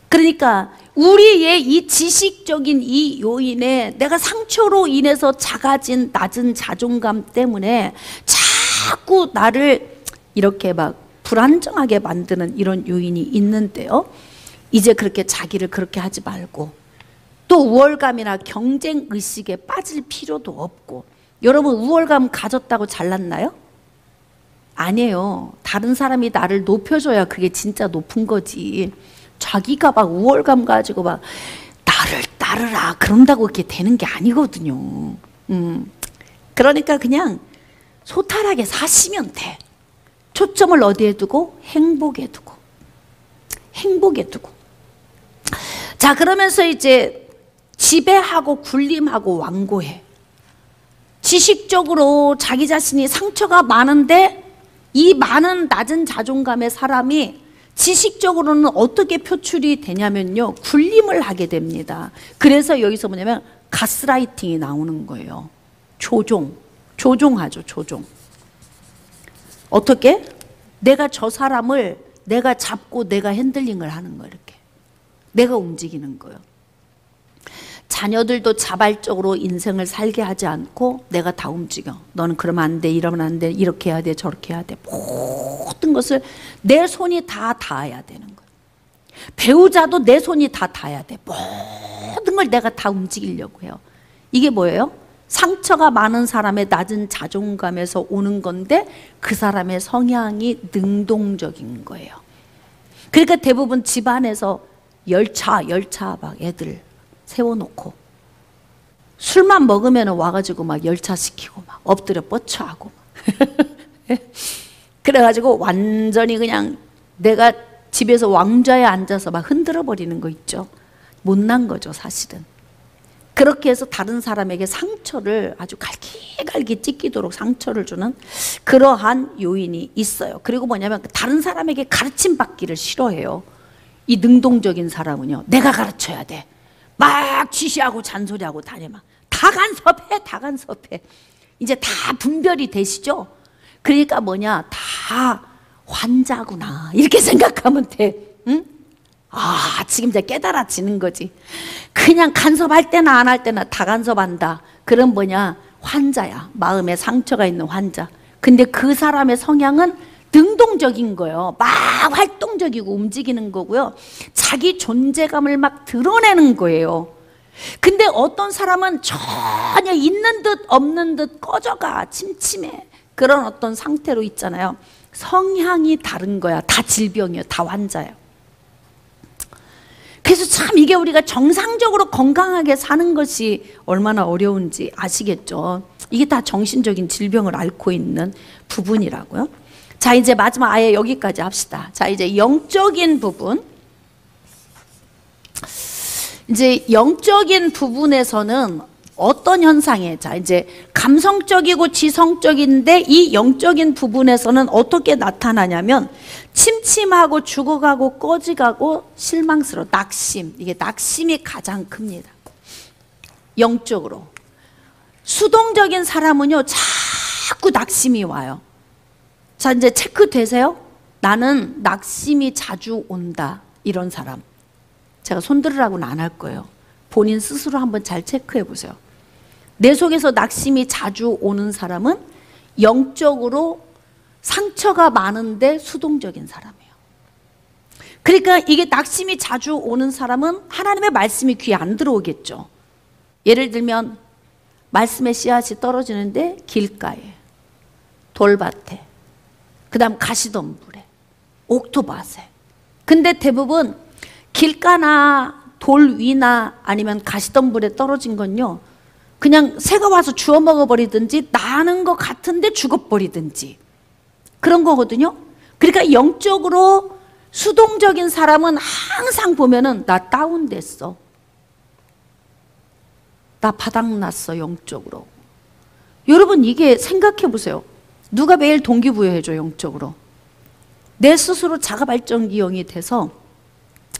그러니까 우리의 이 지식적인 이 요인에 내가 상처로 인해서 작아진 낮은 자존감 때문에 자꾸 나를 이렇게 막 불안정하게 만드는 이런 요인이 있는데요. 이제 그렇게 자기를 그렇게 하지 말고 또 우월감이나 경쟁의식에 빠질 필요도 없고. 여러분 우월감 가졌다고 잘났나요? 아니에요. 다른 사람이 나를 높여줘야 그게 진짜 높은 거지. 자기가 막 우월감 가지고 막 나를 따르라 그런다고 그렇게 되는 게 아니거든요. 그러니까 그냥 소탈하게 사시면 돼. 초점을 어디에 두고? 행복에 두고. 행복에 두고. 자, 그러면서 이제 지배하고 군림하고 완고해. 지식적으로 자기 자신이 상처가 많은데 이 많은 낮은 자존감의 사람이 지식적으로는 어떻게 표출이 되냐면요, 군림을 하게 됩니다. 그래서 여기서 뭐냐면 가스라이팅이 나오는 거예요. 조종하죠. 조종. 어떻게? 내가 저 사람을 내가 잡고 내가 핸들링을 하는 거예요. 이렇게 내가 움직이는 거예요. 자녀들도 자발적으로 인생을 살게 하지 않고 내가 다 움직여. 너는 그러면 안 돼, 이러면 안 돼, 이렇게 해야 돼, 저렇게 해야 돼. 모든 것을 내 손이 다 닿아야 되는 거예요. 배우자도 내 손이 다 닿아야 돼. 모든 걸 내가 다 움직이려고 해요. 이게 뭐예요? 상처가 많은 사람의 낮은 자존감에서 오는 건데 그 사람의 성향이 능동적인 거예요. 그러니까 대부분 집안에서 열차 막 애들 세워놓고 술만 먹으면 와가지고 막 열차시키고 막 엎드려 뻗쳐하고 그래가지고 완전히 그냥 내가 집에서 왕좌에 앉아서 막 흔들어 버리는 거 있죠. 못난 거죠, 사실은. 그렇게 해서 다른 사람에게 상처를 아주 갈기갈기 찢기도록 상처를 주는 그러한 요인이 있어요. 그리고 뭐냐면 다른 사람에게 가르침 받기를 싫어해요. 이 능동적인 사람은요, 내가 가르쳐야 돼. 막 지시하고 잔소리하고 다녀. 막 다 간섭해, 다 간섭해. 이제 다 분별이 되시죠? 그러니까 뭐냐, 다 환자구나 이렇게 생각하면 돼. 응? 아, 지금 이제 깨달아지는 거지. 그냥 간섭할 때나 안 할 때나 다 간섭한다. 그럼 뭐냐, 환자야. 마음에 상처가 있는 환자. 근데 그 사람의 성향은 능동적인 거예요. 막 활동적이고 움직이는 거고요. 자기 존재감을 막 드러내는 거예요. 근데 어떤 사람은 전혀 있는 듯 없는 듯 꺼져가, 침침해. 그런 어떤 상태로 있잖아요. 성향이 다른 거야. 다 질병이에요. 다 환자예요. 그래서 참 이게 우리가 정상적으로 건강하게 사는 것이 얼마나 어려운지 아시겠죠? 이게 다 정신적인 질병을 앓고 있는 부분이라고요. 자, 이제 마지막 아예 여기까지 합시다. 자, 이제 영적인 부분. 이제 영적인 부분에서는 어떤 현상에, 자, 이제 감성적이고 지성적인데 이 영적인 부분에서는 어떻게 나타나냐면 침침하고 죽어가고 꺼지가고 실망스러워, 낙심. 이게 낙심이 가장 큽니다. 영적으로. 수동적인 사람은요, 자꾸 낙심이 와요. 자, 이제 체크 되세요? 나는 낙심이 자주 온다. 이런 사람. 제가 손들으라고는 안 할 거예요. 본인 스스로 한번 잘 체크해 보세요. 내 속에서 낙심이 자주 오는 사람은 영적으로 상처가 많은데 수동적인 사람이에요. 그러니까 이게 낙심이 자주 오는 사람은 하나님의 말씀이 귀에 안 들어오겠죠. 예를 들면 말씀의 씨앗이 떨어지는데 길가에, 돌밭에, 그 다음 가시덤불에, 옥토밭에. 근데 대부분 길가나 돌 위나 아니면 가시덤불에 떨어진 건요, 그냥 새가 와서 주워 먹어버리든지 나는 것 같은데 죽어버리든지 그런 거거든요. 그러니까 영적으로 수동적인 사람은 항상 보면은 나 다운됐어, 나 바닥났어 영적으로. 여러분 이게 생각해 보세요. 누가 매일 동기부여해줘 영적으로? 내 스스로 자가발전기형이 돼서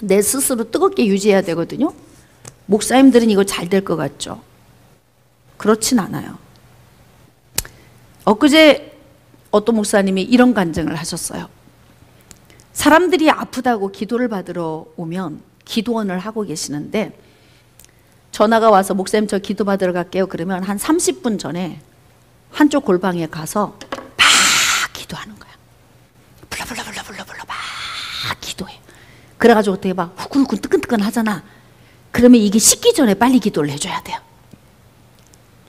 내 스스로 뜨겁게 유지해야 되거든요. 목사님들은 이거 잘 될 것 같죠? 그렇진 않아요. 엊그제 어떤 목사님이 이런 간증을 하셨어요. 사람들이 아프다고 기도를 받으러 오면 기도원을 하고 계시는데 전화가 와서 목사님 저 기도 받으러 갈게요. 그러면 한 30분 전에 한쪽 골방에 가서 막 기도하는 거야. 불러 막 기도해. 그래가지고 어떻게 막 후끈후끈 뜨끈뜨끈 하잖아. 그러면 이게 식기 전에 빨리 기도를 해줘야 돼요.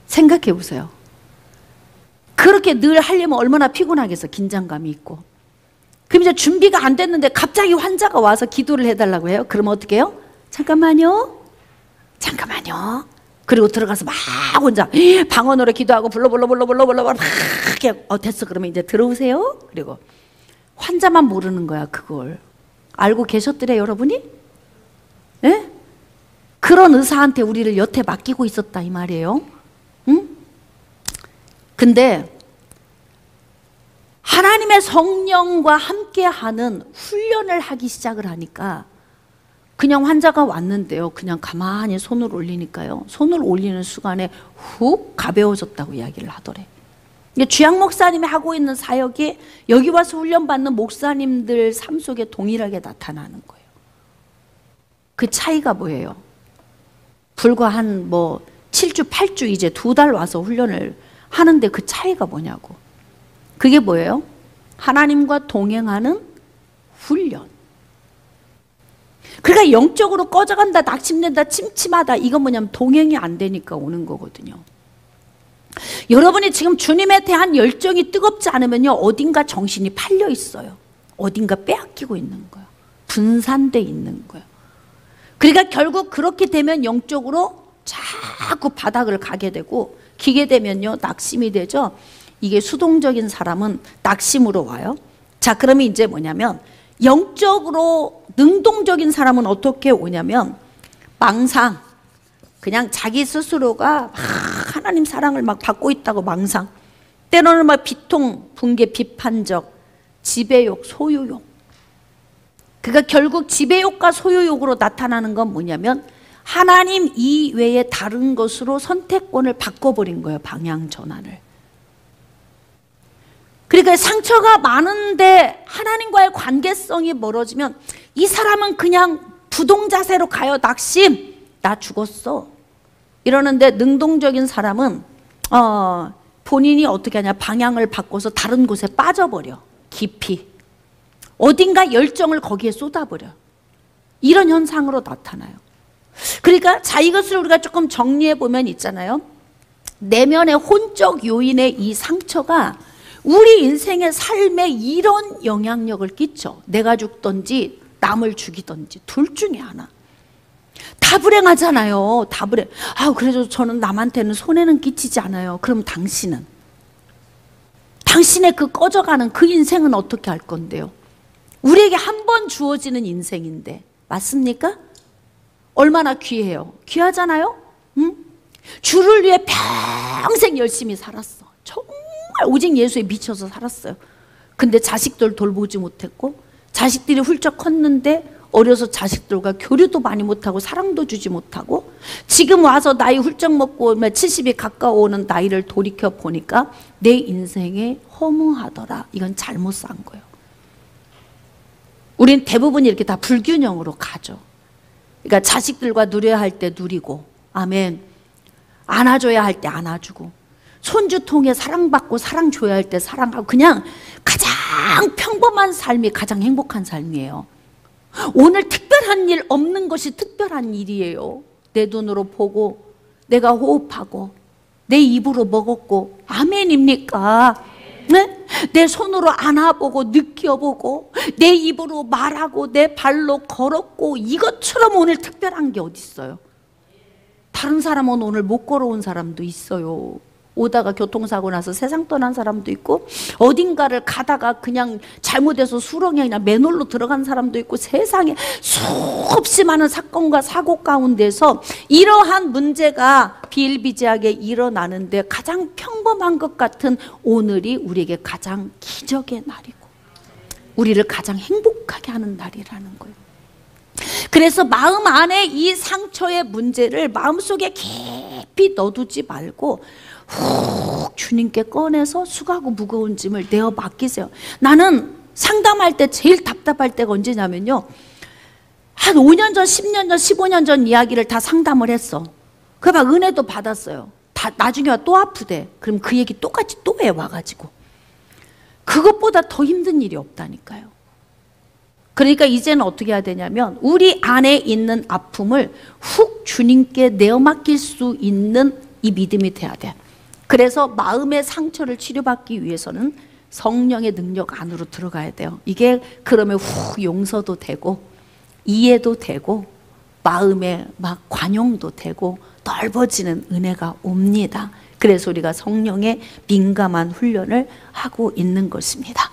생각해 보세요. 그렇게 늘 하려면 얼마나 피곤하겠어. 긴장감이 있고. 그럼 이제 준비가 안 됐는데 갑자기 환자가 와서 기도를 해달라고 해요. 그러면 어떻게 해요? 잠깐만요. 그리고 들어가서 막 혼자 방언으로 기도하고 불러 막 됐어. 그러면 이제 들어오세요. 그리고 환자만 모르는 거야 그걸. 알고 계셨더래 여러분이? 예? 그런 의사한테 우리를 여태 맡기고 있었다 이 말이에요. 응? 근데 하나님의 성령과 함께하는 훈련을 하기 시작을 하니까 그냥 환자가 왔는데요, 그냥 가만히 손을 올리니까요, 손을 올리는 순간에 훅 가벼워졌다고 이야기를 하더래. 주양 목사님이 하고 있는 사역이 여기 와서 훈련받는 목사님들 삶 속에 동일하게 나타나는 거예요. 그 차이가 뭐예요? 불과 한 7주, 8주 이제 2달 와서 훈련을 하는데 그 차이가 뭐냐고. 그게 뭐예요? 하나님과 동행하는 훈련. 그러니까 영적으로 꺼져간다, 낙심된다, 침침하다, 이건 뭐냐면 동행이 안 되니까 오는 거거든요. 여러분이 지금 주님에 대한 열정이 뜨겁지 않으면요, 어딘가 정신이 팔려 있어요. 어딘가 빼앗기고 있는 거예요. 분산돼 있는 거예요. 그러니까 결국 그렇게 되면 영적으로 자꾸 바닥을 가게 되고, 기게 되면요 낙심이 되죠. 이게 수동적인 사람은 낙심으로 와요. 자, 그러면 이제 뭐냐면 영적으로 능동적인 사람은 어떻게 오냐면 망상, 그냥 자기 스스로가 막 하나님 사랑을 막 받고 있다고 망상, 때로는 막 비통, 분개, 비판적, 지배욕, 소유욕. 그러니까 결국 지배욕과 소유욕으로 나타나는 건 뭐냐면 하나님 이외에 다른 것으로 선택권을 바꿔버린 거예요. 방향 전환을. 그러니까 상처가 많은데 하나님과의 관계성이 멀어지면 이 사람은 그냥 부동자세로 가요. 낙심, 나 죽었어 이러는데, 능동적인 사람은 본인이 어떻게 하냐, 방향을 바꿔서 다른 곳에 빠져버려. 깊이 어딘가 열정을 거기에 쏟아버려. 이런 현상으로 나타나요. 그러니까 자, 이것을 우리가 조금 정리해 보면 있잖아요, 내면의 혼적 요인의 이 상처가 우리 인생의 삶에 이런 영향력을 끼쳐. 내가 죽든지 남을 죽이든지 둘 중에 하나. 다 불행하잖아요. 다 불행. 그래도 저는 남한테는 손해는 끼치지 않아요. 그럼 당신은? 당신의 그 꺼져가는 그 인생은 어떻게 할 건데요? 우리에게 한 번 주어지는 인생인데, 맞습니까? 얼마나 귀해요. 귀하잖아요. 응? 주를 위해 평생 열심히 살았어. 정말 오직 예수에 미쳐서 살았어요. 근데 자식들 돌보지 못했고, 자식들이 훌쩍 컸는데 어려서 자식들과 교류도 많이 못하고 사랑도 주지 못하고, 지금 와서 나이 훌쩍 먹고 70이 가까워오는 나이를 돌이켜 보니까 내 인생에 허무하더라. 이건 잘못 산 거예요. 우린 대부분 이렇게 다 불균형으로 가죠. 그러니까 자식들과 누려야 할 때 누리고, 아멘, 안아줘야 할 때 안아주고, 손주 통해 사랑받고 사랑 줘야 할 때 사랑하고, 그냥 가장 평범한 삶이 가장 행복한 삶이에요. 오늘 특별한 일 없는 것이 특별한 일이에요. 내 눈으로 보고, 내가 호흡하고, 내 입으로 먹었고, 아멘입니까? 네? 내 손으로 안아보고 느껴보고, 내 입으로 말하고, 내 발로 걸었고, 이것처럼 오늘 특별한 게 어디 있어요? 다른 사람은 오늘 못 걸어온 사람도 있어요. 오다가 교통사고 나서 세상 떠난 사람도 있고, 어딘가를 가다가 그냥 잘못해서 수렁에 그냥 맨홀로 들어간 사람도 있고, 세상에 수없이 많은 사건과 사고 가운데서 이러한 문제가 비일비재하게 일어나는데, 가장 평범한 것 같은 오늘이 우리에게 가장 기적의 날이고 우리를 가장 행복하게 하는 날이라는 거예요. 그래서 마음 안에 이 상처의 문제를 마음속에 깊이 넣어두지 말고 훅 주님께 꺼내서 수고하고 무거운 짐을 내어 맡기세요. 나는 상담할 때 제일 답답할 때가 언제냐면요, 한 5년 전, 10년 전, 15년 전 이야기를 다 상담을 했어. 그 막 은혜도 받았어요. 다 나중에 또 아프대. 그럼 그 얘기 똑같이 또 해 와가지고. 그것보다 더 힘든 일이 없다니까요. 그러니까 이제는 어떻게 해야 되냐면, 우리 안에 있는 아픔을 훅 주님께 내어 맡길 수 있는 이 믿음이 돼야 돼. 그래서 마음의 상처를 치료받기 위해서는 성령의 능력 안으로 들어가야 돼요. 이게 그러면 훅 용서도 되고 이해도 되고 마음에 막 관용도 되고 넓어지는 은혜가 옵니다. 그래서 우리가 성령의 민감한 훈련을 하고 있는 것입니다.